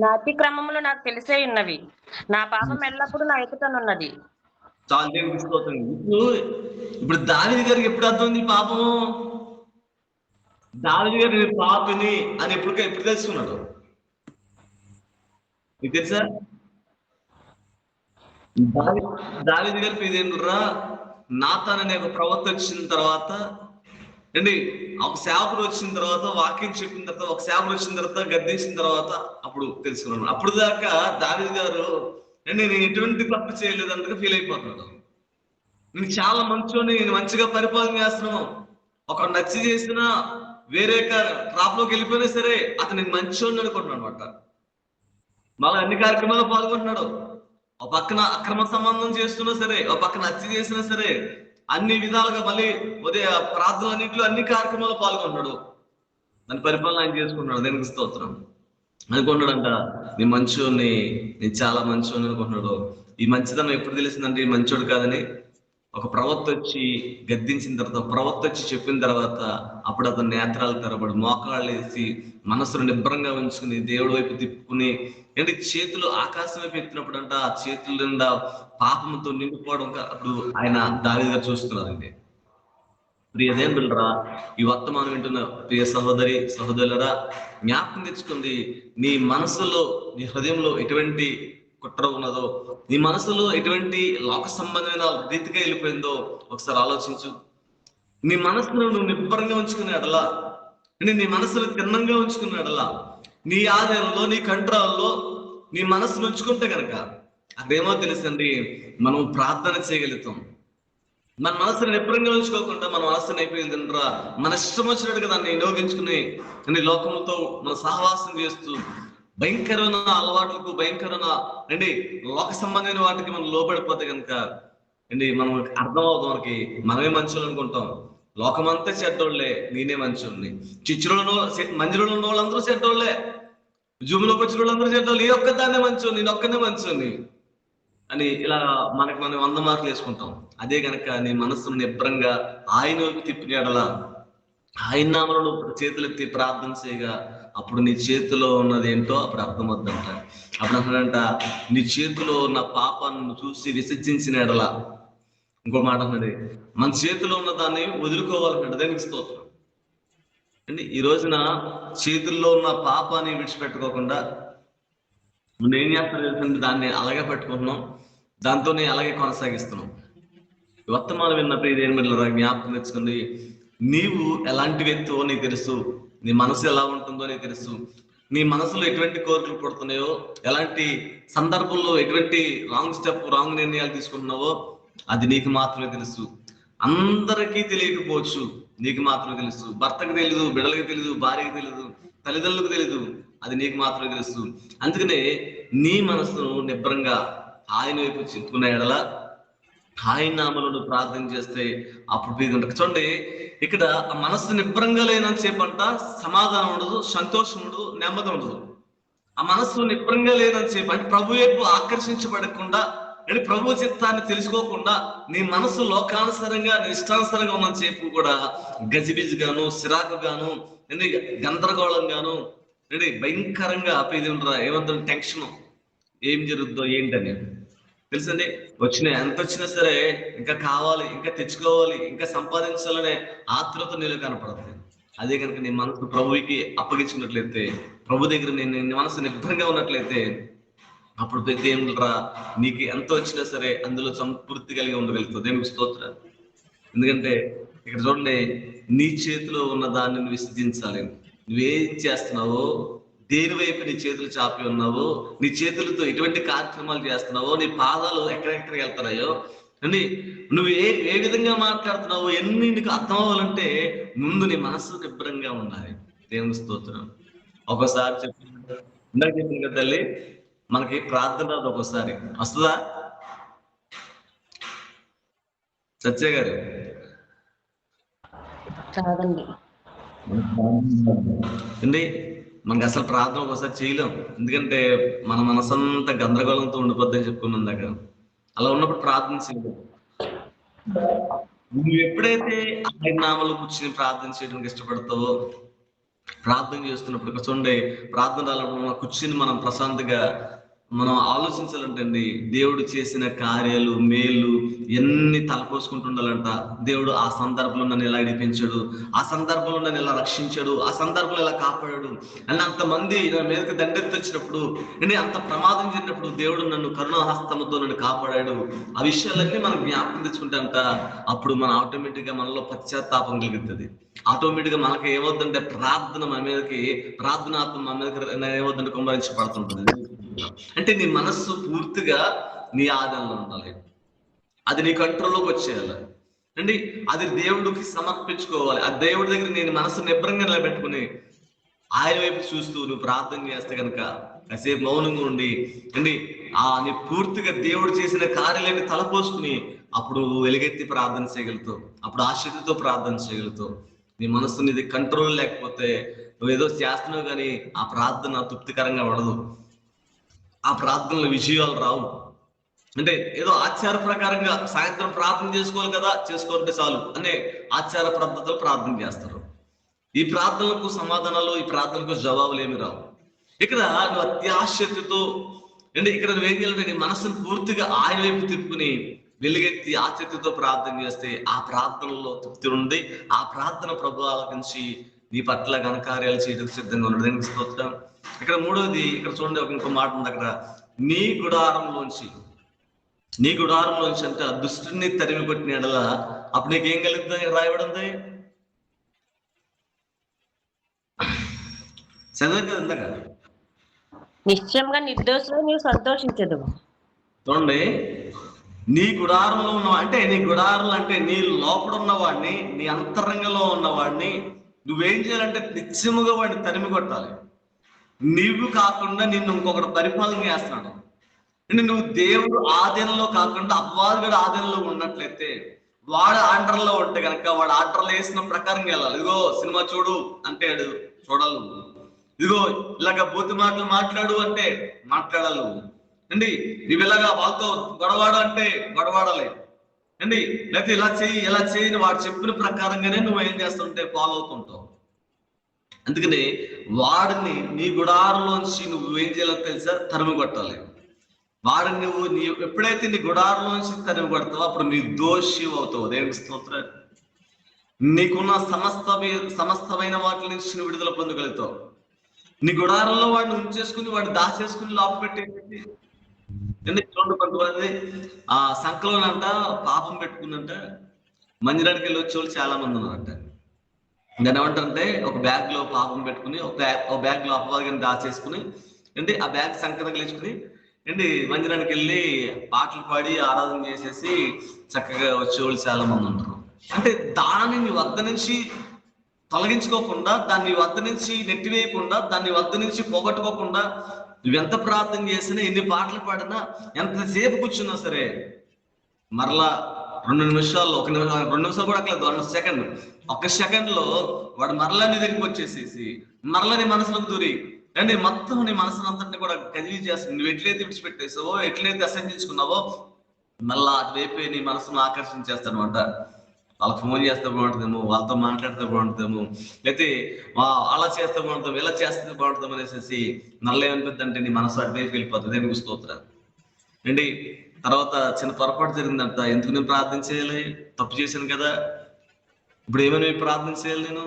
G: నా అతిక్రమములు నాకు తెలిసే ఉన్నవి, నా పాపం ఎల్లప్పుడూ నా ఎదుటనున్నది.
E: చాలా తీసుకొస్తుంది. ఇప్పుడు దావీదు గారికి ఎప్పుడు అర్థమైంది పాపము? దావీదు గారు నేను పాపిని అని ఎప్పుడు తెలుసుకున్నాడు? మీకు తెలుసా? దావీదు గారి పేదేంటురా, నాతాన్ అనే ఒక ప్రవక్త వచ్చిన తర్వాత అండి, ఒక సేవకుడు వచ్చిన తర్వాత, వాక్యం చెప్పిన తర్వాత, ఒక సేవకుడు వచ్చిన తర్వాత, గద్దించిన తర్వాత అప్పుడు తెలుసుకున్నాడు. అప్పుడు దాకా దావీదు గారు నేను ఎటువంటి తప్పు చేయలేదంతగా ఫీల్ అయిపోతున్నాడు. నేను చాలా మంచోని, నేను మంచిగా పరిపాలన చేస్తున్నావు. ఒక నచ్చి చేసిన వేరే ట్రాప్ లోకి వెళ్ళిపోయినా సరే అతను నేను మంచోని అనుకుంటున్నాడు అనమాట. మళ్ళీ అన్ని కార్యక్రమాల్లో పాల్గొంటున్నాడు. ఒక పక్కన అక్రమ సంబంధం చేస్తున్నా సరే, ఒక పక్కన హత్య చేసినా సరే, అన్ని విధాలుగా మళ్ళీ ఉదయ ప్రార్థన అన్నింటిలో అన్ని కార్యక్రమాల్లో పాల్గొంటున్నాడు. దాని పరిపాలన ఆయన చేసుకుంటున్నాడు. దేనికి స్తోత్రం. అనుకుంటున్నాడంట నేను మంచోని, నేను చాలా మంచోని అనుకుంటున్నాడు. ఈ మంచితనం ఎప్పుడు తెలిసిందంటే ఈ మంచోడు కాదని ఒక ప్రవక్త వచ్చి గద్దించిన తర్వాత, ప్రవక్త వచ్చి చెప్పిన తర్వాత అప్పుడు అతను నేత్రాలు తెరబడి మోకాళ్ళు వేసి మనసును నిబ్రంగా ఉంచుకుని దేవుడి వైపు తిప్పుకుని, అంటే చేతులు ఆకాశం వైపు ఎత్తినప్పుడు అంట ఆ చేతుల నిండా పాపంతో నిండిపోవడం అప్పుడు ఆయన దావీదుగా చూస్తున్నారండి. ప్రియదేం బిళ్ళరా, ఈ వర్తమానం వింటున్న ప్రియ సహోదరి సహోదరులరా, జ్ఞాపకం తెచ్చుకుంది. నీ మనసులో, నీ హృదయంలో ఎటువంటి కుట్ర ఉన్నదో, నీ మనసులో ఎటువంటి లోక సంబంధమైన రీతిగా వెళ్ళిపోయిందో ఒకసారి ఆలోచించు. నీ మనసును నువ్వు నిబ్బరంగా ఉంచుకునే ఎడలా, నీ మనసును తిన్నంగా ఉంచుకునే ఎడలా, నీ ఆదాయంలో, నీ కంట్రోల్లో నీ మనసును ఉంచుకుంటే కనుక అదేమో తెలుసండి, మనం ప్రార్థన చేయగలుగుతాం. మన మనసుని నిబ్బరంగా ఉంచుకోకుండా మన మనసుని అయిపోయిందిరా మన ఇష్టం వచ్చినట్టుగా దాన్ని వినియోగించుకుని అన్ని లోకములతో మన సహవాసం చేస్తూ భయంకరమైన అలవాట్లకు, భయంకరమైన లోక సంబంధమైన వాటికి మనం లోబడిపోతే కనుక మనం అర్థం అవుతాం. మనకి మనమే మంచోళ్ళు అనుకుంటాం. లోకమంతా చెడ్డోళ్లే, నేనే మంచోళ్ళని. చిచ్చులో మందిరంలో ఉన్న వాళ్ళందరూ చెడ్డోళ్లే, జూములోకి వచ్చిన వాళ్ళందరూ చెడ్డోళ్ళు, ఈ ఒక్కదాన్నే మంచోని, నేను ఒక్కనే మంచోని అని ఇలా మనకి మనం 100 మార్కులు వేసుకుంటాం. అదే కనుక నీ మనసును నిబ్రంగా ఆయన వైపు తిప్పిన ఎడలా, ఆయన నామములో చేతులెత్తి ప్రార్థన చేయగా అప్పుడు నీ చేతిలో ఉన్నది ఏంటో అప్పుడు అర్థమవుద్దంట. అప్పుడు అన్నాడంట, నీ చేతిలో ఉన్న పాపాన్ని చూసి విసర్జించిన ఎడలా, ఇంకో మాట అన్నది, మన చేతిలో ఉన్న దాన్ని వదులుకోవాలన్నాడు. దానికి స్తోత్రం అండి. ఈ రోజున చేతుల్లో ఉన్న పాపాన్ని విడిచిపెట్టుకోకుండా నువ్వేం చేస్తావు తెలుసండి, దాన్ని అలాగే పట్టుకుంటున్నాం, దాంతోనే అలాగే కొనసాగిస్తున్నాం. వర్తమానం విన్న ప్రియదేని మిత్రులారా, జ్ఞాపకం తెచ్చుకుంది. నీవు ఎలాంటి వ్యక్తివో నీకు తెలుసు, నీ మనసు ఎలా ఉంటుందో నీకు తెలుసు, నీ మనసులో ఎటువంటి కోరికలు పడుతున్నాయో, ఎలాంటి సందర్భంలో ఎటువంటి రాంగ్ స్టెప్, రాంగ్ నిర్ణయాలు తీసుకుంటున్నావో అది నీకు మాత్రమే తెలుసు. అందరికీ తెలియకపోవచ్చు, నీకు మాత్రమే తెలుసు. భర్తకు తెలియదు, బిడ్డలకు తెలియదు, భార్యకు తెలియదు, తల్లిదండ్రులకు తెలియదు, అది నీకు మాత్రమే తెలుసు. అందుకనే నీ మనసును నిబ్రంగా ఆయన వైపు చెప్పుకునే ఎడల, ఆయన నామములో ప్రార్థన చేస్తే అప్పుడు చూడండి, ఇక్కడ ఆ మనస్సు నిబ్రంగా లేనని చెప్పంట సమాధానం ఉండదు, సంతోషం ఉండదు, నెమ్మది ఉండదు. ఆ మనస్సు నిబ్రంగా లేనని చెప్పి అంటే ప్రభు వైపు ఆకర్షించబడకుండా, అంటే ప్రభు చిత్తాన్ని తెలుసుకోకుండా నీ మనసు లోకానుసారంగా, నీ ఇష్టానుసారంగా ఉందని చెప్పి కూడా గజిబిజిగాను, సిరాకుగాను, గందరగోళంగాను, భయంకరంగా ఏమంటారు టెన్షన్, ఏం జరుగుద్దో ఏంటని తెలుసండి. ఎంత వచ్చినా సరే ఇంకా కావాలి, ఇంకా తెచ్చుకోవాలి, ఇంకా సంపాదించాలనే ఆతృత నీలో కనపడుతుంది. అదే కనుక నీ మనసు ప్రభువుకి అప్పగించుకున్నట్లయితే, ప్రభు దగ్గర నీ మనసు నిబ్బరంగా ఉన్నట్లయితే అప్పుడు ప్రతి ఏమిరా నీకు ఎంత వచ్చినా సరే అందులో సంతృప్తి కలిగి ఉండగలుగుతుంది. దేవునికి స్తోత్రం. ఎందుకంటే ఇక్కడ చూడండి, నీ చేతిలో ఉన్న దాన్ని నువ్వు విసర్జించాలి. నువ్వేం చేస్తున్నావో, దేని వైపు నీ చేతులు చాపి ఉన్నావో, నీ చేతులతో ఎటువంటి కార్యక్రమాలు చేస్తున్నావో, నీ పాదాలు ఎక్కడెక్కడికి వెళ్తున్నాయో, నువ్వు ఏ విధంగా మాట్లాడుతున్నావో ఎన్ని నీకు అర్థం అవ్వాలంటే ముందు నీ మనసు నిబ్బరంగా ఉండాలి. దేవుని స్తోత్రం. ఒక్కోసారి ఇందాక చెప్పింది కదా తల్లి, మనకి ప్రార్థన రాదు, ఒక్కోసారి వస్తుందా సత్య గారు? అండి మనకి అసలు ప్రార్థన ఒకసారి చేయలేం. ఎందుకంటే మన మనసంతా గందరగోళంతో ఉండిపోద్దని చెప్పుకున్నాం దగ్గర. అలా ఉన్నప్పుడు ప్రార్థన చేయలేం. నువ్వు ఎప్పుడైతే ఆయన నామములో కూర్చుని ప్రార్థన చేయడానికి ఇష్టపడతావో, ప్రార్థన చేస్తున్నప్పుడు చూడండి, ప్రార్థన కూర్చుని మనం ప్రశాంతంగా మనం ఆలోచించాలంటే అండి, దేవుడు చేసిన కార్యాలు, మేలు ఎన్ని తలపోసుకుంటుండాలంట. దేవుడు ఆ సందర్భంలో నన్ను ఎలా నడిపించాడు, ఆ సందర్భంలో నన్ను ఎలా రక్షించాడు, ఆ సందర్భంలో ఎలా కాపాడాడు అని అంతమంది నా మీదకి దండెత్తి వచ్చినప్పుడు, అంత ప్రమాదం జరిగినప్పుడు దేవుడు నన్ను కరుణాహస్తముతో నన్ను కాపాడాడు. ఆ విషయాలన్నీ మనం జ్ఞాపకం తెచ్చుకుంటే అప్పుడు మన ఆటోమేటిక్ గా మనలో పశ్చాత్తాపం కలుగుతుంది. ఆటోమేటిక్ గా మనకి ఏమవుతుందంటే ప్రార్థన మన మీదకి, ప్రార్థనాత్మ మన మీదకి ఏమవుతుందంటే కుమ్మరించబడుతుంటుంది. అంటే నీ మనస్సు పూర్తిగా నీ ఆధీనంలో ఉండాలి. అది నీ కంట్రోల్లోకి వచ్చేయాలి అండి. అది దేవుడికి సమర్పించుకోవాలి. ఆ దేవుడి దగ్గర నేను మనసు నిబ్రంగా నిలబెట్టుకుని ఆయన వైపు చూస్తూ నువ్వు ప్రార్థన చేస్తే కనుక కాసేపు మౌనంగా ఉండి అండి నీ పూర్తిగా దేవుడు చేసిన కార్యాలన్నీ తలపోసుకుని అప్పుడు వెలుగెత్తి ప్రార్థన చేయగలుగుతావు. అప్పుడు ఆసక్తితో ప్రార్థన చేయగలుగుతావు. నీ మనసు నీది కంట్రోల్ లేకపోతే నువ్వేదో చేస్తున్నావు కానీ ఆ ప్రార్థన తృప్తికరంగా ఉండదు. ఆ ప్రార్థనలో విజయాలు రావు. అంటే ఏదో ఆచార ప్రకారంగా సాయంత్రం ప్రార్థన చేసుకోవాలి కదా, చేసుకోవాలంటే చాలు అనే ఆచార పద్ధతిలో ప్రార్థన చేస్తారు. ఈ ప్రార్థనలకు సమాధానాలు, ఈ ప్రార్థనలకు జవాబులు ఏమి రావు. ఇక్కడ నువ్వు అత్యాశక్తితో అంటే ఇక్కడ నువ్వేం చేయాలంటే నీ మనసును పూర్తిగా ఆయన వైపు తిప్పుకుని వెలుగెత్తి ఆసక్తితో ప్రార్థన చేస్తే ఆ ప్రార్థనలో తృప్తి ఉంది. ఆ ప్రార్థన ప్రభు ఆలకించి నీ పట్ల ఘనకార్యాలు చేయడానికి సిద్ధంగా ఉన్నాడు. దేనికి స్తోత్రం. ఇక్కడ మూడవది, ఇక్కడ చూడండి ఇంకో మాట ఉంది అక్కడ, నీ గుడారంలోంచి అంటే ఆ దుష్టుని తరిమి కొట్టిన ఎడల అప్పుడు నీకేం కలుగుతుంది రాయబడింది. చదివారు కదా ఇందాక,
G: నిశ్చయంగా నిర్దోషులు నీవు సంతోషించదు.
E: చూడండి, నీ గుడారంలో ఉన్నవా అంటే నీ గుడారంలో అంటే నీ లోపల ఉన్నవాడిని, నీ అంతరంగంలో ఉన్నవాడిని నువ్వేం చేయాలంటే నిత్యముగా వాడిని తరిమి కొట్టాలి. నీవు కాకుండా నిన్ను ఇంకొకటి పరిపాలన చేస్తున్నాడు అంటే నువ్వు దేవుడు ఆధీనంలో కాకుండా అపవాదుడు ఆధీనంలో ఉన్నట్లయితే వాడు ఆర్డర్లో ఉంటే కనుక వాడు ఆర్డర్లో వేసిన ప్రకారం వెళ్ళాలి. ఇదిగో సినిమా చూడు అంటే చూడాలి. ఇదిగో ఇలాగ బూతి మాటలు మాట్లాడు అంటే మాట్లాడాలి అండి. నువ్వు ఇలాగా వాళ్ళతో గొడవాడు అంటే గొడవాడాలి అండి. లేకపోతే ఇలా చేయని వాడు చెప్పిన ప్రకారంగానే నువ్వు ఏం చేస్తుంటే ఫాలో అవుతుంటావు. అందుకని వాడిని నీ గుడారంలోంచి నువ్వు ఏం చేయాలో తెలుసా, తరిమి కొట్టాలి. వాడిని నీ ఎప్పుడైతే నీ గుడారంలోంచి తరిమి కొడతావో అప్పుడు నీ దోషి అవుతావు. దేవునికి స్తోత్రం. నీకున్న సమస్తమైన వాటి నుంచి నువ్వు విడుదల పొందగలుగుతావు. నీ గుడారంలో వాడిని ఉంచేసుకుని వాడిని దాచేసుకుని లోప పెట్టేసి చూడండి, కొంతమంది ఆ సంకలోనంట పాపం పెట్టుకున్నంట మందిరానికి వెళ్ళి వచ్చేవాళ్ళు చాలా మంది ఉన్నారంట. దాన్ని ఏమంటారంటే ఒక బ్యాగ్ లో పాపం పెట్టుకుని ఒక బ్యాగ్ లో అపవాదిని దాచేసుకుని అంటే ఆ బ్యాగ్ సంక తగిలించుకుని మందిరానికి వెళ్ళి పాటలు పాడి ఆరాధన చేసేసి చక్కగా వచ్చేవాళ్ళు చాలా మంది ఉంటారు. అంటే దాన్ని నీ వద్ద నుంచి తొలగించుకోకుండా, దాన్ని వద్ద నుంచి నెట్టివేయకుండా, దాన్ని వద్ద నుంచి పోగొట్టుకోకుండా నువ్వెంత ప్రార్థన చేసినా, ఎన్ని పాటలు పాడినా, ఎంతసేపు కూర్చున్నా సరే మరలా 2 నిమిషాల్లో 1 నిమిషం 2 నిమిషాలు కూడా అట్లేదు 1 సెకండ్ లో వాడు మరలా నీ దగ్గరికి వచ్చేసేసి మరలా నీ మనసులోకి దూరి అంటే మొత్తం నీ మనసును అంతటిని కూడా కదిలి చేస్తుంది. నువ్వు ఎట్లయితే విడిచిపెట్టేసావో, ఎట్లయితే అసహించుకున్నావో మళ్ళా అటువైపు నీ మనసును ఆకర్షించేస్తాడు అనమాట. వాళ్ళకి ఫోన్ చేస్తే బాగుంటుందేమో, వాళ్ళతో మాట్లాడితే బాగుంటుందేమో, లేకపోతే అలా చేస్తే బాగుంటాం, ఇలా చేస్తే బాగుంటాం అనేసి మళ్ళీ ఏమనిపిస్తుంది అంటే నీ మనసు అటువైపు వెళ్ళిపోతుంది. దేనికి స్తోత్రం అండి. తర్వాత చిన్న పొరపాటు జరిగిందంట. ఎందుకు నేను ప్రార్థన చేయాలి? తప్పు చేశాను కదా, ఇప్పుడు ఏమైనా ప్రార్థన చేయాలి నేను?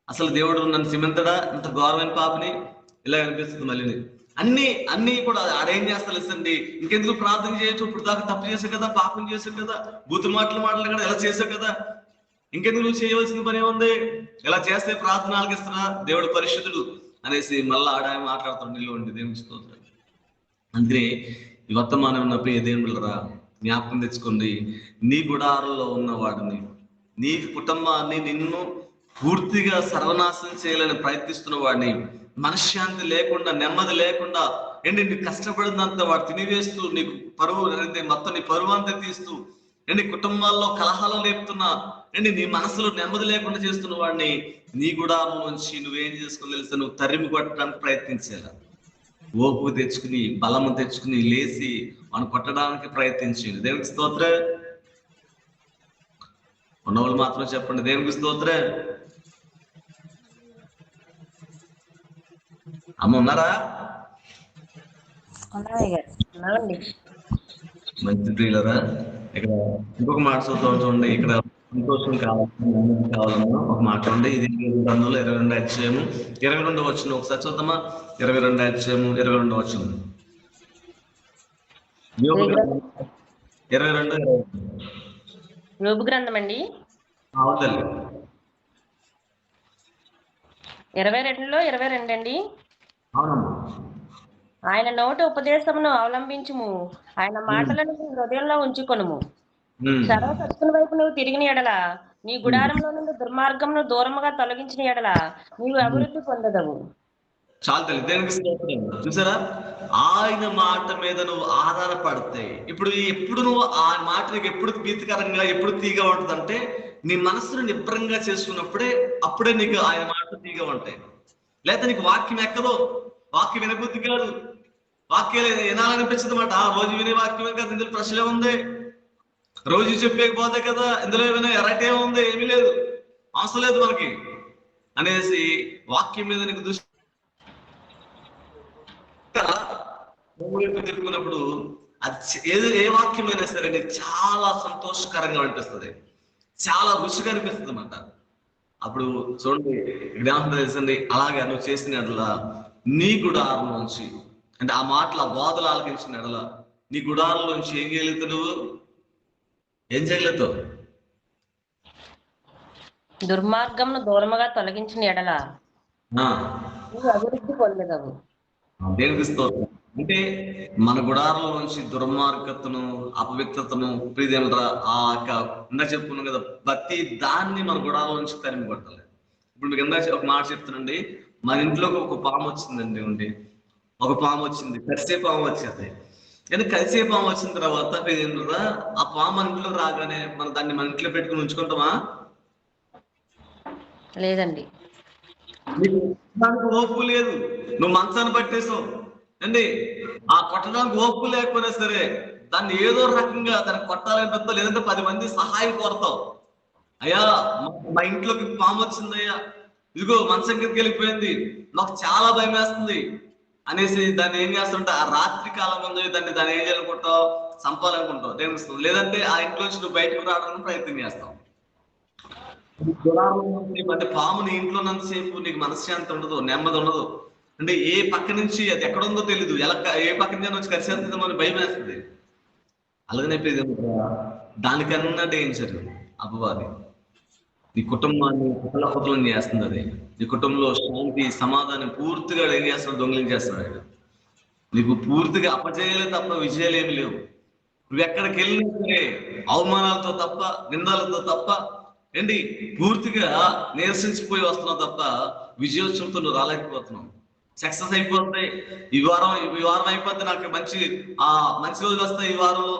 E: అసలు దేవుడు నన్ను సిమెంతడా, ఇంత ఘోరమైన పాపని ఇలా అనిపిస్తుంది. మళ్ళీ అన్ని కూడా ఆడేం చేస్తారు ఇస్తండి, ఇంకెందుకు ప్రార్థన చేయొచ్చు, ఇప్పుడు దాకా తప్పు చేసావు కదా, పాపం చేసావు కదా, బూతు మాటలు కదా, ఎలా చేసావు కదా, ఇంకెందుకు నువ్వు చేయవలసిన పని ఏముంది, ఇలా చేస్తే ప్రార్థన ఆలకిస్తున్నా, దేవుడు పరిశుద్ధుడు అనేసి మళ్ళీ ఆడ మాట్లాడుతాడు నీళ్ళు ఉండి. దేవుని స్తోత్రం. అందుకనే ఈ వర్తమానం ఉన్న ప్రియ దేవుళ్ళరా, జ్ఞాపకం తెచ్చుకోండి, నీ గుడారంలో ఉన్నవాడిని, నీ కుటుంబాన్ని, నిన్ను పూర్తిగా సర్వనాశనం చేయాలని ప్రయత్నిస్తున్న వాడిని, మనశ్శాంతి లేకుండా, నెమ్మది లేకుండా నీకు కష్టపడినంత వాడు తినివేస్తూ, నీకు పరువు మొత్తం నీ పరువు అంతా తీస్తూ కుటుంబాల్లో కలహాలు లేపుతున్నా, నీ మనసులో నెమ్మది లేకుండా చేస్తున్న వాడిని నీ గుడారం నుంచి నువ్వేం చేసుకుని తెలుసా, నువ్వు తరిమి కొట్టడానికి ప్రయత్నించాలి. ఓపు తెచ్చుకుని, బలము తెచ్చుకుని లేచి మనం కొట్టడానికి ప్రయత్నించింది. దేవునికి స్తోత్రం. ఉన్నవాళ్ళు మాత్రం చెప్పండి, దేవునికి స్తోత్రం. అమ్మ ఉన్నారా? మంచి ప్రియులరా, ఇక్కడ ఇంకొక మాట చూడండి. ఇక్కడ సంతోషం కావాలన్నా ఒక మాట ఉంది. ఇది 22 అధ్యాయము 22 వచనం ఒకసారి చూద్దామా. 22 అధ్యాయము 22 వచనం. 22
G: యోబు గ్రంథం అండి. 22లో 22 అండి. ఆయన నోటి ఉపదేశమును అవలంబించుము, ఆయన మాటలను హృదయంలో ఉంచుకొనుము. సర్వశక్తుల వైపు నువ్వు తిరిగిన ఎడల, నీ గుడారంలో నుండి దుర్మార్గంను దూరముగా తొలగించిన ఎడల నీవు అభివృద్ధి పొందదవు.
E: చాలా తల్లి, దేనికి స్తోత్రం. చూసారా, ఆయన మాట మీద నువ్వు ఆధారపడితే ఎప్పుడు నువ్వు ఆ మాట నీకు ఎప్పుడు ప్రీతికరంగా ఎప్పుడు తీగా ఉంటుందంటే నీ మనసును నిబ్రంగా చేసుకున్నప్పుడే అప్పుడే నీకు ఆయన మాట తీగా ఉంటాయి. లేకపోతే నీకు వాక్యం ఎక్కదో, వాక్యం వినబుద్ధి కాదు, వాక్యాలు వినాలనిపించదు మాట. ఆ రోజు వినే వాక్యమే కదా, ఇందులో ప్రశ్న ఉంది. రోజు చెప్పేకపోతే కదా, ఇందులో ఏమైనా ఎరటే ఉంది, ఏమీ లేదు, అవసరం లేదు మనకి అనేసి వాక్యం మీద నీకు దృష్టి తిప్పుకున్నప్పుడు అది ఏ వాక్యమైనా సరే నీకు చాలా సంతోషకరంగా అనిపిస్తుంది, చాలా రుచిగా అనిపిస్తుంది అన్నమాట. అప్పుడు చూడండి, జ్ఞాపకం తెలిసింది. అలాగే నువ్వు చేసిన ఎడల నీ గుడారం నుంచి, అంటే ఆ మాటల బోధలు ఆలకించిన ఎడల నీ గుడారం నుంచి ఏం చేయలేదు, నువ్వు ఏం చేయగలుగుతావు?
G: దుర్మార్గంను దూరముగా తొలగించిన ఎడల నువ్వు అభివృద్ధి పొందదవు.
E: దేనికి స్తోత్రం. అంటే మన గుడారంలో నుంచి దుర్మార్గతను, అపవిత్రతను, ప్రియదేమరా ఆ ఇందా చెప్పుకున్నాం కదా, ప్రతి దాన్ని మన గుడారంలో నుంచి తరిమి కొట్టాలి. ఇప్పుడు మీకు ఇందా ఒక మాట చెప్తానండి. మన ఇంట్లోకి ఒక పాము వచ్చిందండి, ఉండి ఒక పాము వచ్చింది, కరిసే పాము వచ్చేది. కానీ కరిసే పాము వచ్చిన తర్వాత ప్రియదేమరా ఆ పాము మన ఇంట్లో రాగానే మనం దాన్ని మన ఇంట్లో పెట్టుకుని ఉంచుకుంటామా?
G: లేదండి.
E: దానికి ఓపు లేదు, నువ్వు మంచాన్ని పట్టేసావు అండి. ఆ కొట్టడానికి ఓపు లేకపోయినా సరే దాన్ని ఏదో రకంగా దాన్ని కొట్టాలనిపిస్తావు, లేదంటే 10 మంది సహాయం కోరతావు. అయ్యా మా ఇంట్లోకి పాము వచ్చిందయ్యా, ఇదిగో మంచం కిందకి వెళ్ళిపోయింది, నాకు చాలా భయం వేస్తుంది అనేసి దాన్ని ఏం చేస్తుంటే ఆ రాత్రి కాలం ముందు దాన్ని ఏం చేయాలనుకుంటావు, చంపాలనుకుంటావు, దేనిస్తావు. లేదంటే ఆ ఇంట్లో నుంచి నువ్వు బయటకు రావడానికి ప్రయత్నం చేస్తావు. అంటే పాము నీ ఇంట్లో ఉన్నంతసేపు నీకు మనశ్శాంతి ఉండదు, నెమ్మది ఉండదు. అంటే ఏ పక్క నుంచి అది ఎక్కడ ఉందో తెలీదు, ఏ పక్క నుంచి వచ్చి కరిసేస్తుందో అని భయం వేస్తుంది. అలాగనే దానికన్నా డేంజర్ అపవాది. నీ కుటుంబాన్ని కుతలం చేస్తుంది. అది నీ కుటుంబంలో శాంతి సమాధానం పూర్తిగా ఏం చేస్తున్నాడు, దొంగిలించేస్తున్నాడు. నీకు పూర్తిగా అపజయాలే తప్ప విజయాలు ఏమి లేవు. నువ్వు ఎక్కడికి వెళ్ళినా సరే అవమానాలతో తప్ప, నిందలతో తప్ప ఏంటి పూర్తిగా నిరసించిపోయి వస్తున్నావు తప్ప విజయోత్సవంతో నువ్వు రాలేకపోతున్నావు. సక్సెస్ అయిపోతాయి, ఈ వారం అయిపోతే నాకు మంచి రోజులు వస్తాయి, ఈ వారంలో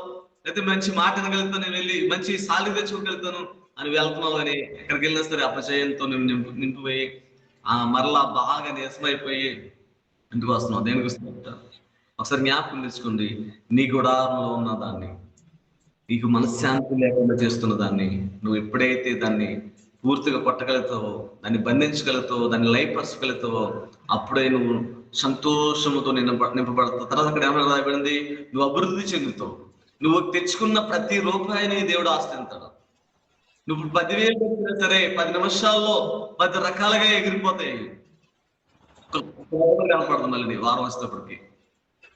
E: అయితే మంచి మాట వినగలుగుతాను, నేను వెళ్ళి మంచి సాలి తెచ్చుకోగలుగుతాను అని వెళ్తున్నావు. కానీ ఎక్కడికి వెళ్ళినా సరే అపజయంతో నింపిపోయి మరలా బాగా నీరసమైపోయి ఇంటికి వస్తున్నావు. దేనికి వస్తున్నా ఒకసారి జ్ఞాపకం తెచ్చుకోండి. నీ గుడారంలో ఉన్న దాన్ని, నీకు మనశ్శాంతి లేకుండా చేస్తున్న దాన్ని నువ్వు ఎప్పుడైతే దాన్ని పూర్తిగా కొట్టగలుగుతావో, దాన్ని బంధించగలుగుతావో, దాన్ని లయపరచగలుగుతావో అప్పుడే నువ్వు సంతోషముతో నింపబడతావు. తర్వాత అక్కడ ఏమైనా రాయబడింది, నువ్వు అభివృద్ధి చెందుతావు. నువ్వు తెచ్చుకున్న ప్రతి రూపాయిని దేవుడు ఆస్తిస్తాడు. నువ్వు 10,000 పెట్టినా సరే 10 నిమిషాల్లో 10 రకాలుగా ఎగిరిపోతాయి. కనపడుతుంది మళ్ళీ నీ వారం వచ్చేటప్పటికి.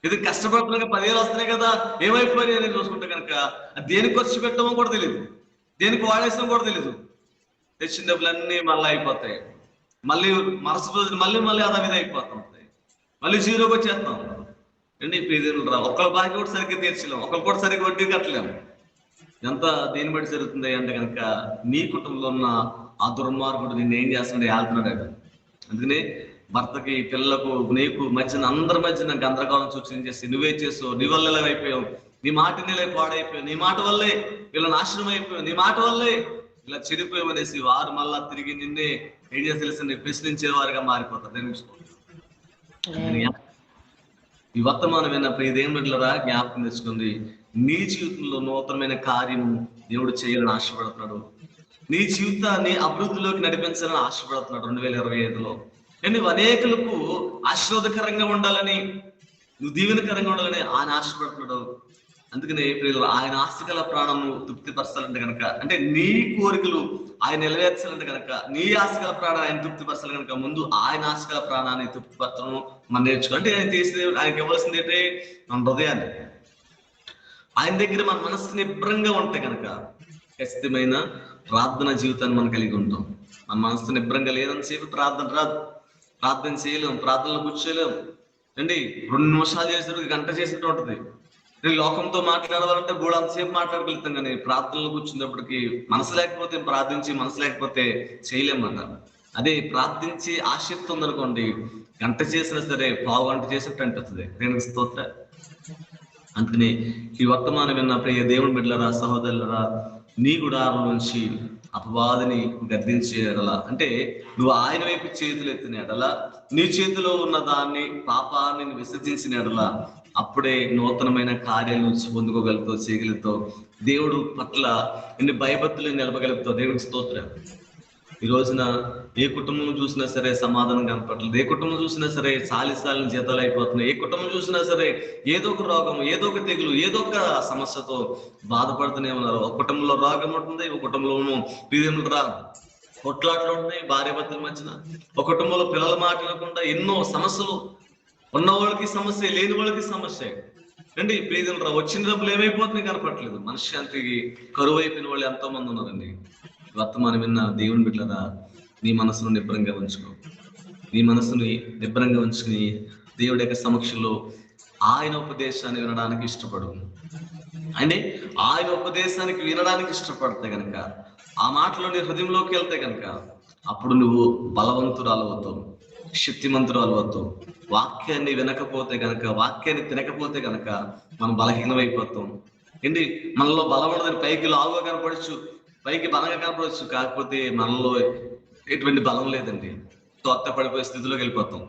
E: ఇది కష్టపడుతున్నాక 10,000 వస్తున్నాయి కదా, ఏమైపోయినాయి అని చూసుకుంటే కనుక దేనికి ఖర్చు పెట్టమో కూడా తెలియదు, దేనికి వాడేసాం కూడా తెలియదు. తెచ్చిన డబ్బులన్నీ మళ్ళీ అయిపోతాయి. మళ్ళీ మరుసటి రోజున మళ్ళీ అదా మీద అయిపోతుంది. మళ్ళీ జీరోకి వచ్చేస్తాం. ఏంటి పేదలు రా, ఒక్కళ్ళ బాకీ కూడా సరిగ్గా తీర్చలేము, ఒకళ్ళు కూడా సరిగ్గా వడ్డీ కట్టలేము. ఎంత దేని బట్టి జరుగుతుంది అంటే కనుక నీ కుటుంబంలో ఉన్న ఆ దుర్మార్గుడు నిన్ను ఏం చేస్తున్నాడు, ఆడుతున్నాడు. అందుకని భర్తకి, పిల్లలకు, నీకు మధ్యన అందరి మధ్యన గందరగోళం సూచించేసి నువ్వే చేసావు, నీ వల్ల ఇలా అయిపోయావు, నీ మాట నీళ్ళే పాడైపోయావు, నీ మాట వల్లే వీళ్ళ నాశనం అయిపోయావు, నీ మాట వల్లే ఇలా చెడిపోయావు అనేసి వారు మళ్ళా తిరిగి నిన్నే ఏం చేసి తెలిసి ప్రశ్నించే వారిగా మారిపోతారు. ఈ వర్తమానం విన్నప్పుడు ఇదేం బిడ్డలరా జ్ఞాపకం తెచ్చుకుంది. నీ జీవితంలో నూతనమైన కార్యము దేవుడు చేయాలని ఆశపడుతున్నాడు. నీ జీవితాన్ని అభివృద్ధిలోకి నడిపించాలని ఆశపడుతున్నాడు 2025లో. నువ్వు అనేకులకు ఆశీర్వాదకరంగా ఉండాలని, నువ్వు దీవెనకరంగా ఉండాలని ఆయన ఆశపడుతున్నాడు. అందుకనే ఆయన ఆస్తికల ప్రాణము తృప్తిపరచాలంటే కనుక, అంటే నీ కోరికలు ఆయన నెరవేర్చాలంటే కనుక, నీ ఆస్తికల ప్రాణాన్ని ఆయన తృప్తిపరచాలి కనుక ముందు ఆయన ఆస్తికల ప్రాణాన్ని తృప్తిపరచడం మనం నేర్చుకో. అంటే ఆయన చేసేది, ఆయనకి ఇవ్వాల్సింది ఏంటంటే మన హృదయాన్ని. ఆయన దగ్గర మన మనస్సు నిబ్రంగా ఉంటే కనుక ఖచ్చితమైన ప్రార్థన జీవితాన్ని మనం కలిగి ఉంటాం. మన మనస్సు నిబ్రంగా లేదంతసేపు ప్రార్థన రాదు, ప్రార్థన చేయలేం, ప్రార్థనలో కూర్చోలేం. అండి 2 నిమిషాలు చేసినట్టు గంట చేసినట్టు ఉంటుంది. నేను లోకంతో మాట్లాడాలంటే కూడా అంతసేపు మాట్లాడగలుగుతాం, కానీ ప్రార్థనలు కూర్చున్నప్పటికీ మనసు లేకపోతే ప్రార్థించి మనసు లేకపోతే చేయలేమన్న. అదే ప్రార్థించి ఆసక్తి ఉందనుకోండి, గంట చేసినా సరే పావు గంట చేసినట్టు అనిపిస్తుంది. నేను స్తోత్ర. అందుకని ఈ వర్తమానం విన్న ప్రియ దేవుని బిడ్డలరా, సహోదరులరా, నీ గుడారం నుంచి అపవాదిని గద్దించే ఎడల, అంటే నువ్వు ఆయన వైపు చేతులు ఎత్తిన ఎడల, నీ చేతిలో ఉన్న దాన్ని, పాపాన్ని విసర్జించిన ఎడల, అప్పుడే నూతనమైన కార్యాలు పొందుకోగలుగుతావు, చేయగలుగుతావు. దేవుడు పట్ల ఎన్ని భయభక్తులు నిలపగలుగుతావు. దేవుడికి స్తోత్రం. ఈ రోజున ఏ కుటుంబం చూసినా సరే సమాధానం కనపడలేదు, ఏ కుటుంబం చూసినా సరే సాలిసాలిన జీతాలు అయిపోతున్నాయి, ఏ కుటుంబం చూసినా సరే ఏదో ఒక రోగం, ఏదో ఒక తెగులు, ఏదో ఒక సమస్యతో బాధపడుతూనే ఉన్నారు. ఒక కుటుంబంలో రోగం ఉంటుంది, ఒక కుటుంబంలో పీడితులు కొట్లాట్లు ఉన్నాయి భార్య భర్తల మధ్యన, ఒక కుటుంబంలో పిల్లల మాట్లాడకుండా ఎన్నో సమస్యలు, ఉన్న వాళ్ళకి సమస్య, లేని వాళ్ళకి సమస్య అండి. పీడితులు వచ్చిన డబ్బులు ఏమైపోతున్నాయి కనపడలేదు. మనశ్శాంతికి కరువు అయిపోయిన వాళ్ళు ఎంతో మంది ఉన్నారండి. వర్తమానం విన్న దేవుని బిడ్డలారా, నీ మనసును నిబ్బరంగా ఉంచుకో. నీ మనసుని నిబ్బరంగా ఉంచుకుని దేవుడి యొక్క సమక్షంలో ఆయన ఉపదేశాన్ని వినడానికి ఇష్టపడు. అంటే ఆయన ఉపదేశానికి వినడానికి ఇష్టపడితే కనుక, ఆ మాటలో నీ హృదయంలోకి వెళ్తే కనుక, అప్పుడు నువ్వు బలవంతురాలు అవుతావు, శక్తిమంతురాలు అవుతావు. వాక్యాన్ని వినకపోతే కనుక, వాక్యాన్ని తినకపోతే కనుక మనం బలహీనమైపోతాం. ఏంటి మనలో బలం ఉన్నదని పైకి లావుగా కనపడచ్చు, పైకి బలంగా కనపడవచ్చు, కాకపోతే మనలో ఎటువంటి బలం లేదండి. తొత్త పడిపోయే స్థితిలోకి వెళ్ళిపోతాం.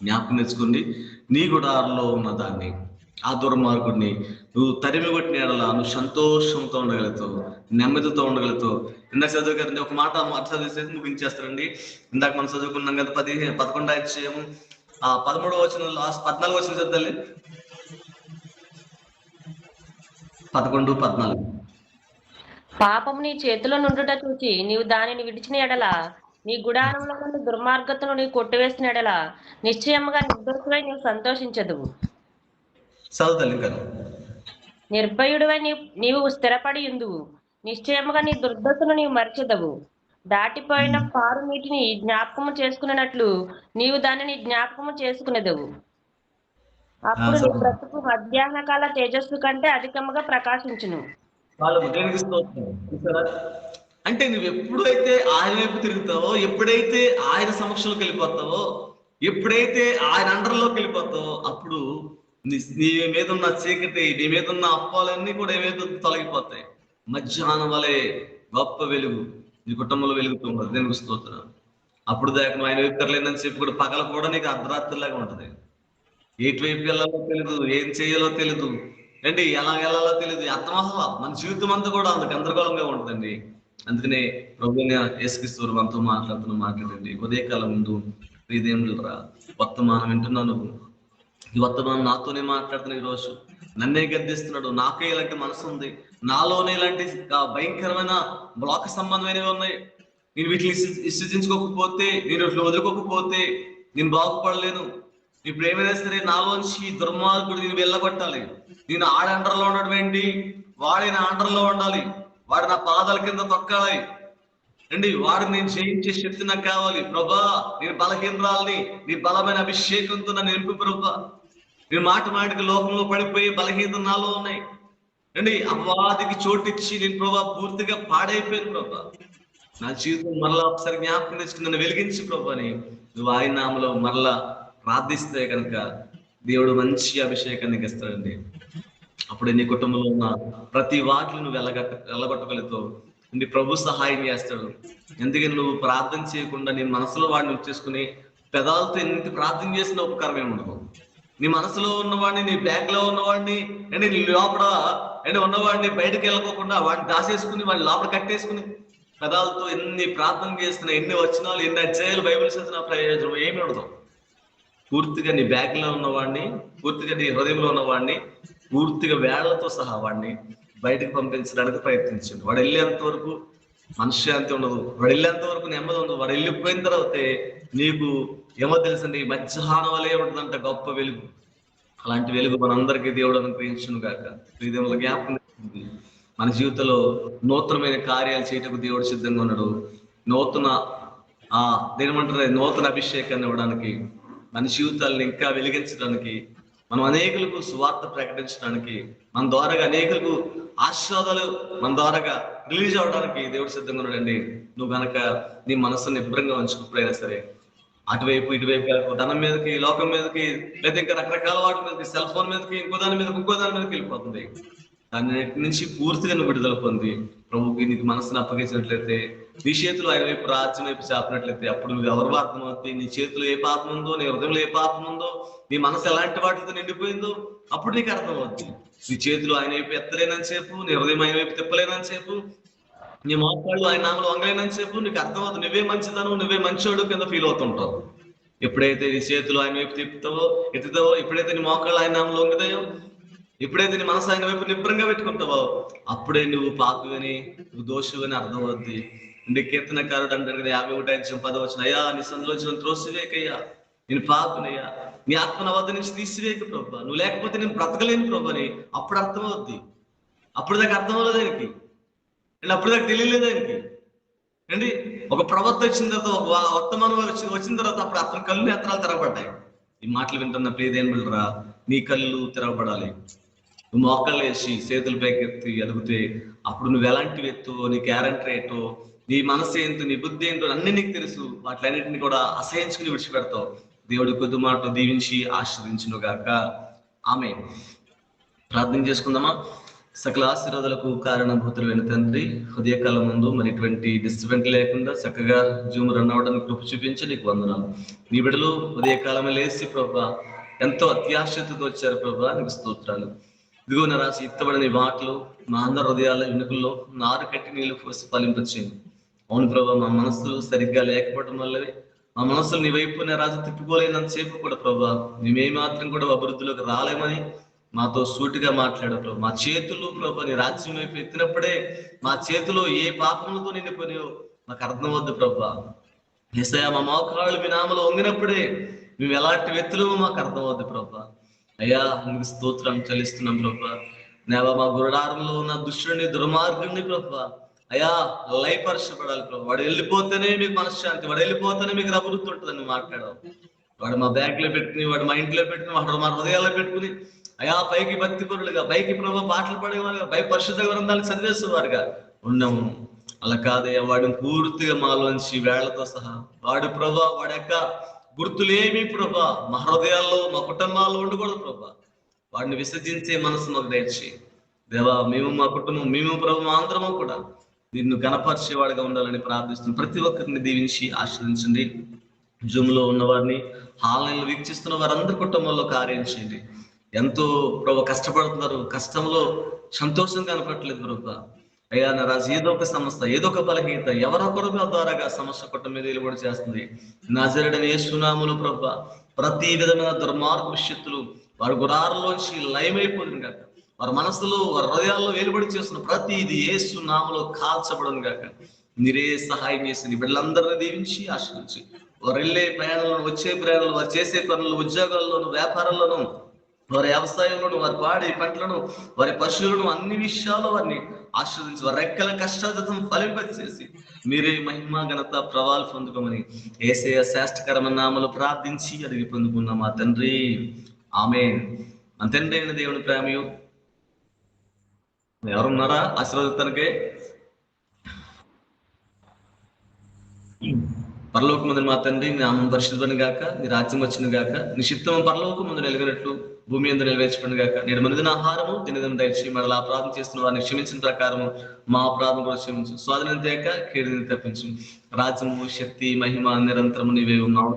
E: జ్ఞాపకం తెచ్చుకోండి, నీ గుడారంలో ఉన్న దాన్ని, ఆ దుర్మార్గుడిని నువ్వు తరిమి కొట్టిన ఎడల నువ్వు సంతోషంతో ఉండగలుగుతావు, నెమ్మదితో ఉండగలుగుతావు. ఇందాక చదువు గారిని ఒక మాట చదివేసి ముగించేస్తారండి. ఇందాక మనం చదువుకున్నాం కదా, 11వ అధ్యాయం 13వ వచనం, 14వ వచనం చదవాలి. 11, 14.
G: పాపము నీ చేతిలో నుండుట చూచి నీవు దానిని విడిచిన ఎడల, నీ గుడారంలో నుండి దుర్మార్గతను నీవు కొట్టివేసిన ఎడల, నిశ్చయముగా నిర్దోషుడై నీవు సంతోషించదువు. నిర్భయుడివై నీవు స్థిరపడి ఉందువు. నిశ్చయముగా నీ దుర్దశను నీవు మరచెదవు. దాటిపోయిన పారు నీటిని జ్ఞాపకము చేసుకున్నట్లు నీవు దానిని జ్ఞాపకము చేసుకునేదవు. అప్పుడు నీ బ్రతుకు మధ్యాహ్న కాల తేజస్సు కంటే అధికముగా ప్రకాశించును.
E: అంటే నువ్వు ఎప్పుడైతే ఆయన వైపు తిరుగుతావో, ఎప్పుడైతే ఆయన సమక్షంలోకి వెళ్ళిపోతావో, ఎప్పుడైతే ఆయన అండర్లోకి వెళ్ళిపోతావో, అప్పుడు నీ మీద ఉన్న చీకటి, నీ మీద ఉన్న అప్పాలన్నీ కూడా ఏమైతే తొలగిపోతాయి. మధ్యాహ్నం వలె గొప్ప వెలుగు నీ కుటుంబంలో వెలుగుతుంది. నేను స్తోత్రం. అప్పుడు దాకా నువ్వు ఆయన వైపు తిరగలేదని చెప్పి కూడా పగల కూడా నీకు అర్ధరాత్రిలాగా ఉంటుంది. ఎటువైపు వెళ్ళాలో తెలియదు, ఏం చేయాలో తెలియదు, ఏంటి ఎలా వెళ్ళాలో తెలియదు, అర్థమహా మన జీవితం అంతా కూడా అంత గందరగోళంగా ఉంటుందండి. అందుకనే ప్రభువుని యేసుక్రీస్తు మనతో మాట్లాడండి. ఉదయకాలం ముందు ప్రియదేవుడురా, వర్తమానం వింటున్నాను, ఈ వర్తమానం నాతోనే మాట్లాడుతున్నా. ఈరోజు నన్నే గద్దిస్తున్నాడు. నాకే ఇలాంటి మనసు ఉంది, నాలోనే ఇలాంటి భయంకరమైన బ్లాక్ సంబంధమైనవి ఉన్నాయి. నేను వీటిని విసర్జించుకోకపోతే, నేను వీటిని వదులుకోకపోతే నేను బాగుపడలేను. ఇప్పుడు ఏమైనా సరే నాలోంచి దుర్మార్గుడు నేను వెళ్ళగొట్టాలి. నేను ఆడ అండర్లో ఉండడం ఏంటి, వాడి నా అండర్లో ఉండాలి, వాడు నా పాదాల కింద తొక్కాలి అండి, వాడు నేను జయించే శక్తి నాకు కావాలి. ప్రభా, నేను బలహీనరాలని నీ బలమైన అభిషేకంతో నన్ను నింపు ప్రభా. నేను మాటికి లోకంలో పడిపోయి బలహీనత నాలో ఉన్నాయి అండి. అపవాదికి చోటిచ్చి నేను ప్రభా పూర్తిగా పాడైపోయాను ప్రభా. నా జీవితం మరలా ఒకసారి జ్ఞాపకం తెచ్చుకుని నన్ను వెలిగించి ప్రభాని నువ్వు ఆయన నామలో మరలా ప్రార్థిస్తే కనుక దేవుడు మంచి అభిషేకాన్ని ఇస్తాడండి. అప్పుడే నీ కుటుంబంలో ఉన్న ప్రతి వాటిని నువ్వు వెళ్ళగొట్టగలుగుతావు. నీ ప్రభు సహాయం చేస్తాడు. ఎందుకని నువ్వు ప్రార్థన చేయకుండా నీ మనసులో వాడిని వచ్చేసుకుని పెదాలతో ఎంత ప్రార్థన చేసిన ఉపకారమే ఉండదు. నీ మనసులో ఉన్నవాడిని, నీ బ్యాగ్ లో ఉన్నవాడిని అంటే నీ లోపల అంటే ఉన్నవాడిని బయటకు వెళ్ళకోకుండా వాడిని దాసేసుకుని వాడిని లోపల కట్టేసుకుని పెదాలతో ఎన్ని ప్రార్థన చేస్తున్నా, ఎన్ని వచనాలు, ఎన్ని అధ్యాయాలు బైబిల్ చదివిన ప్రయోజనం ఏమి ఉండదు. పూర్తిగా నీ బ్యాగ్ లో ఉన్నవాడిని, పూర్తిగా నీ హృదయంలో ఉన్నవాడిని, పూర్తిగా వేళ్లతో సహా వాడిని బయటకు పంపించడానికి ప్రయత్నించండి. వాడు వెళ్ళేంత వరకు మనశ్శాంతి ఉండదు, వాడు వెళ్ళేంత వరకు నెమ్మది ఉండదు. వాడు వెళ్ళిపోయిన తర్వాత నీకు ఏమో తెలుసండి, మధ్యాహ్నం వలే ఉంటుందంట గొప్ప వెలుగు. అలాంటి వెలుగు మనందరికీ దేవుడు అనుగ్రహించును గాక. హృదయంలో జ్ఞాపకం మన జీవితంలో నూతనమైన కార్యాలు చేయటకు దేవుడు సిద్ధంగా ఉన్నాడు. నూతన నూతన అభిషేకాన్ని ఇవ్వడానికి, మన జీవితాలను ఇంకా వెలిగించడానికి మనం అనేకులకు సువార్త ప్రకటించడానికి, మన ద్వారాగా అనేకులకు ఆశీర్వాదాలు మన ద్వారాగా రిలీజ్ అవడానికి దేవుడు సిద్ధంగా ఉన్నాడండి. నువ్వు గనక నీ మనసుని నిబ్బరంగా ఉంచుకుపోయినా సరే, అటువైపు ఇటువైపు కాదు, ధనం మీదకి, లోకం మీదకి, లేదా ఇంకా రకరకాల వాటి మీదకి, సెల్ ఫోన్ మీదకి, ఇంకో దాని మీదకి వెళ్ళిపోతుంది. దాని నుంచి పూర్తిగా నువ్వు విడుదల పొంది ప్రభుకి నీకు మనసును అప్పగించినట్లయితే, నీ చేతులు ఆయన వైపు, రాజ్యం వైపు చాపినట్లయితే, అప్పుడు నువ్వు ఎవరు పాపం అవుతుంది, నీ చేతిలో ఏ పాపం ఉందో, నీ హృదయంలో ఏ పాపం ఉందో, నీ మనసు ఎలాంటి వాటితో నిండిపోయిందో అప్పుడు నీకు అర్థమవుతుంది. నీ చేతులు ఆయన వైపు ఎత్తలేనని సేపు, నీ హృదయం ఆయన వైపు తిప్పలేనని సేపు, నీ మోకాళ్ళు ఆయన నామలు వంగలేనని సేపు నీకు అర్థమవుతుంది. నువ్వే మంచిదను, నువ్వే మంచోడు కింద ఫీల్ అవుతుంటావు. ఎప్పుడైతే నీ చేతులు ఆయన వైపు ఎత్తుతావో, ఎప్పుడైతే నీ మోకాళ్ళు ఆయన నామలు వంగుతాయో, ఎప్పుడైతే నీ మనసు ఆయన వైపు నిబ్బరంగా పెట్టుకుంటావో, అప్పుడే నువ్వు పాపివని, నువ్వు దోషువని అర్థమవుద్ది. అంటే కీర్తనకారుడు అంటారు కదా, 51:10 అయ్యా నీ సందులోంచి త్రోసివేకయ్యా, నేను పాపినయ్యా, నీ ఆత్మన వద్ద నుంచి తీసివేక ప్రభా, నువ్వు లేకపోతే నేను బ్రతకలేను ప్రభు అని అప్పుడు అర్థమవుద్ది. అప్పుడు దాకా అర్థం అవ్వలేదు ఆయనకి, అండ్ అప్పుడు దాకా తెలియలేదు ఆయనకి అండి. ఒక ప్రవక్త వచ్చిన తర్వాత, ఒక వర్తమానం వచ్చిన తర్వాత అప్పుడు అతని కళ్ళు నేత్రాలు తెరవబడ్డాయి. ఈ మాటలు వింటున్న ప్రియదేని బిడ్డరా, నీ కళ్ళు తెరవబడాలి. నువ్వు మోకాళ్ళు వేసి చేతులు పైకెత్తి అడిగితే అప్పుడు నువ్వు ఎలాంటి వ్యక్తువో, నీ క్యారెక్టర్ ఏంటో, నీ మనసు ఏంటో, నీ బుద్ధి ఏంటో అన్ని నీకు తెలుసు. వాటిలన్నింటినీ కూడా అసహించుకుని విడిచిపెడతావు. దేవుడి కొద్ది మాటలు దీవించి ఆశీర్వదించును గాక. ఆమేన్. ప్రార్థన చేసుకుందామా. సకల ఆశీర్వాదాలకు కారణభూతులైన తండ్రి, ఉదయకాలం ముందు మరి ఇటువంటి డిస్టర్బెన్స్ లేకుండా చక్కగా జూమ్ రన్ అవడానికి కృప చూపించి నీకు వందనాలు. నీ బిడ్డలు ఉదయకాలం లేచి ప్రభా ఎంతో అత్యాశతో వచ్చారు ప్రభా, నీకు స్తోత్రాలు. ఇదిగో నా రాసి ఇత్తబడిన మాటలు మా అందరి హృదయాల వెనుకల్లో నారు కట్టి నీళ్లు పోసి ఫలింపచేయండి. అవును ప్రభా, మా మనసులు సరిగ్గా లేకపోవడం వల్లే మా మనసులు నీ వైపు నా రాజు తిప్పుకోలేనంతసేపు కూడా ప్రభా మేమే మాత్రం కూడా అభివృద్ధిలోకి రాలేమని మాతో సూటిగా మాట్లాడు ప్రభు. మా చేతులు ప్రభు నీ రాజ్యం వైపు ఎత్తినప్పుడే మా చేతిలో ఏ పాపములతో నిండిపోయాయో మాకు అర్థమవద్దు ప్రభా. యేసయ్యా, మా మోకాళ్ళు మీ నామలో వంగినప్పుడే మేము ఎలాంటి వ్యక్తులు మాకు అర్థమవద్దు ప్రభా. అయ్యా నీకు స్తోత్రం చెల్లిస్తున్నాం ప్రభా. నేవా మా గురుడారంలో ఉన్న దుష్టుడిని, దుర్మార్గుడిని ప్రభా అయ్యా లయపరచబడాలి ప్రభు. వాడు వెళ్ళిపోతేనే మీకు మనశ్శాంతి, వాడు వెళ్ళిపోతేనే మీకు అభివృద్ధి ఉంటుందని మాట్లాడావు. వాడు మా బ్యాగ్ లో పెట్టుకుని, వాడు మా ఇంట్లో పెట్టుకుని, వాడు మా హృదయాల్లో పెట్టుకుని అయా పైకి భక్తి పరులుగా, పైకి ప్రభు పాటలు పడేవారుగా, పై పరిశుద్ధ గ్రంథాలు చదివేసేవారుగా ఉన్నాము. అలా కాదయ్యా, వాడిని పూర్తిగా మాలోంచి వేళ్లతో సహా వాడు ప్రభా వాడి యొక్క గుర్తులేమి ప్రభా మా హృదయాల్లో, మా కుటుంబాల్లో ఉండకూడదు ప్రభా. వాడిని విసర్జించే మనసు మాకు దయచేయి దేవా. మేము మా కుటుంబం, మేము ప్రభు అందరము కూడా నిన్ను గణపరిచేవాడిగా ఉండాలని ప్రార్థిస్తున్నాం. ప్రతి ఒక్కరిని దీవించి ఆశీర్వదించండి. జూమ్ లో ఉన్న వారిని, ఆన్లైన్ వీక్షిస్తున్న వారందరి కుటుంబంలో కార్యం చేయండి. ఎంతో ప్రభు కష్టపడుతున్నారు, కష్టంలో సంతోషం కనపడట్లేదు ప్రభు. అయ్యా నా రాజు, ఏదో ఒక సమస్య, ఏదో ఒక బలహీనత ఎవరొకరు ద్వారాగా సమస్య కుటుంబం మీద వెలువడి చేస్తుంది. నజరేయుడైన యేసు నామములో ప్రభు ప్రతి విధమైన దుర్మార్గ శక్తులు వారి గుడారంలోంచి లయమైపోతుంది కాక, వారి మనసులో, వారి హృదయాల్లో వెలువడి చేస్తున్న ప్రతి ఇది యేసు నామములో కాల్చబడను గాక. మీరే సహాయం చేసి నీ బిడ్డలందరినీ దీవించి ఆశీర్వదించి వారు వెళ్ళే ప్రయాణంలో, వచ్చే ప్రయాణంలో, వారు చేసే పనులు, ఉద్యోగాల్లోను, వ్యాపారాల్లోనూ, వారి వ్యవసాయంలోను, వారి పాడి పంటలను, వారి పశువులను, అన్ని విషయాల్లో వారిని ఆశీర్వదించి వారి రెక్కల కష్టార్థం ఫలింపచేసి మీరే మహిమ ఘనత ప్రభావాలు పొందుకోమని యేసయ్య శ్రేష్టకరమైన నామములో ప్రార్థించి అడిగి పొందుకున్నాం మా తండ్రి. ఆమేన్. మన తండ్రి అయిన దేవుని ప్రేమయు, ఎవరున్నారా ఆశీర్వదిస్తానికే? పరలోక ముందు మా తండ్రి, నీ నామం పరిశుద్ధుని గాక, నీ రాజ్యం వచ్చిన గాక, నీ చిత్తము పరలోక ముందు నెలగినట్లు భూమి అందు నెరవేర్చుకుని గాక. నేడు మనదిన ఆహారము దినదిన దయచి మరలా అపరాధం చేస్తున్న వారిని క్షమించిన ప్రకారము మా అపరాధం కూడా క్షమించు. స్వాధీనం తేక కీడుని తప్పించు. రాజ్యము, శక్తి, మహిమ నిరంతరము నీవే ఉన్నావు.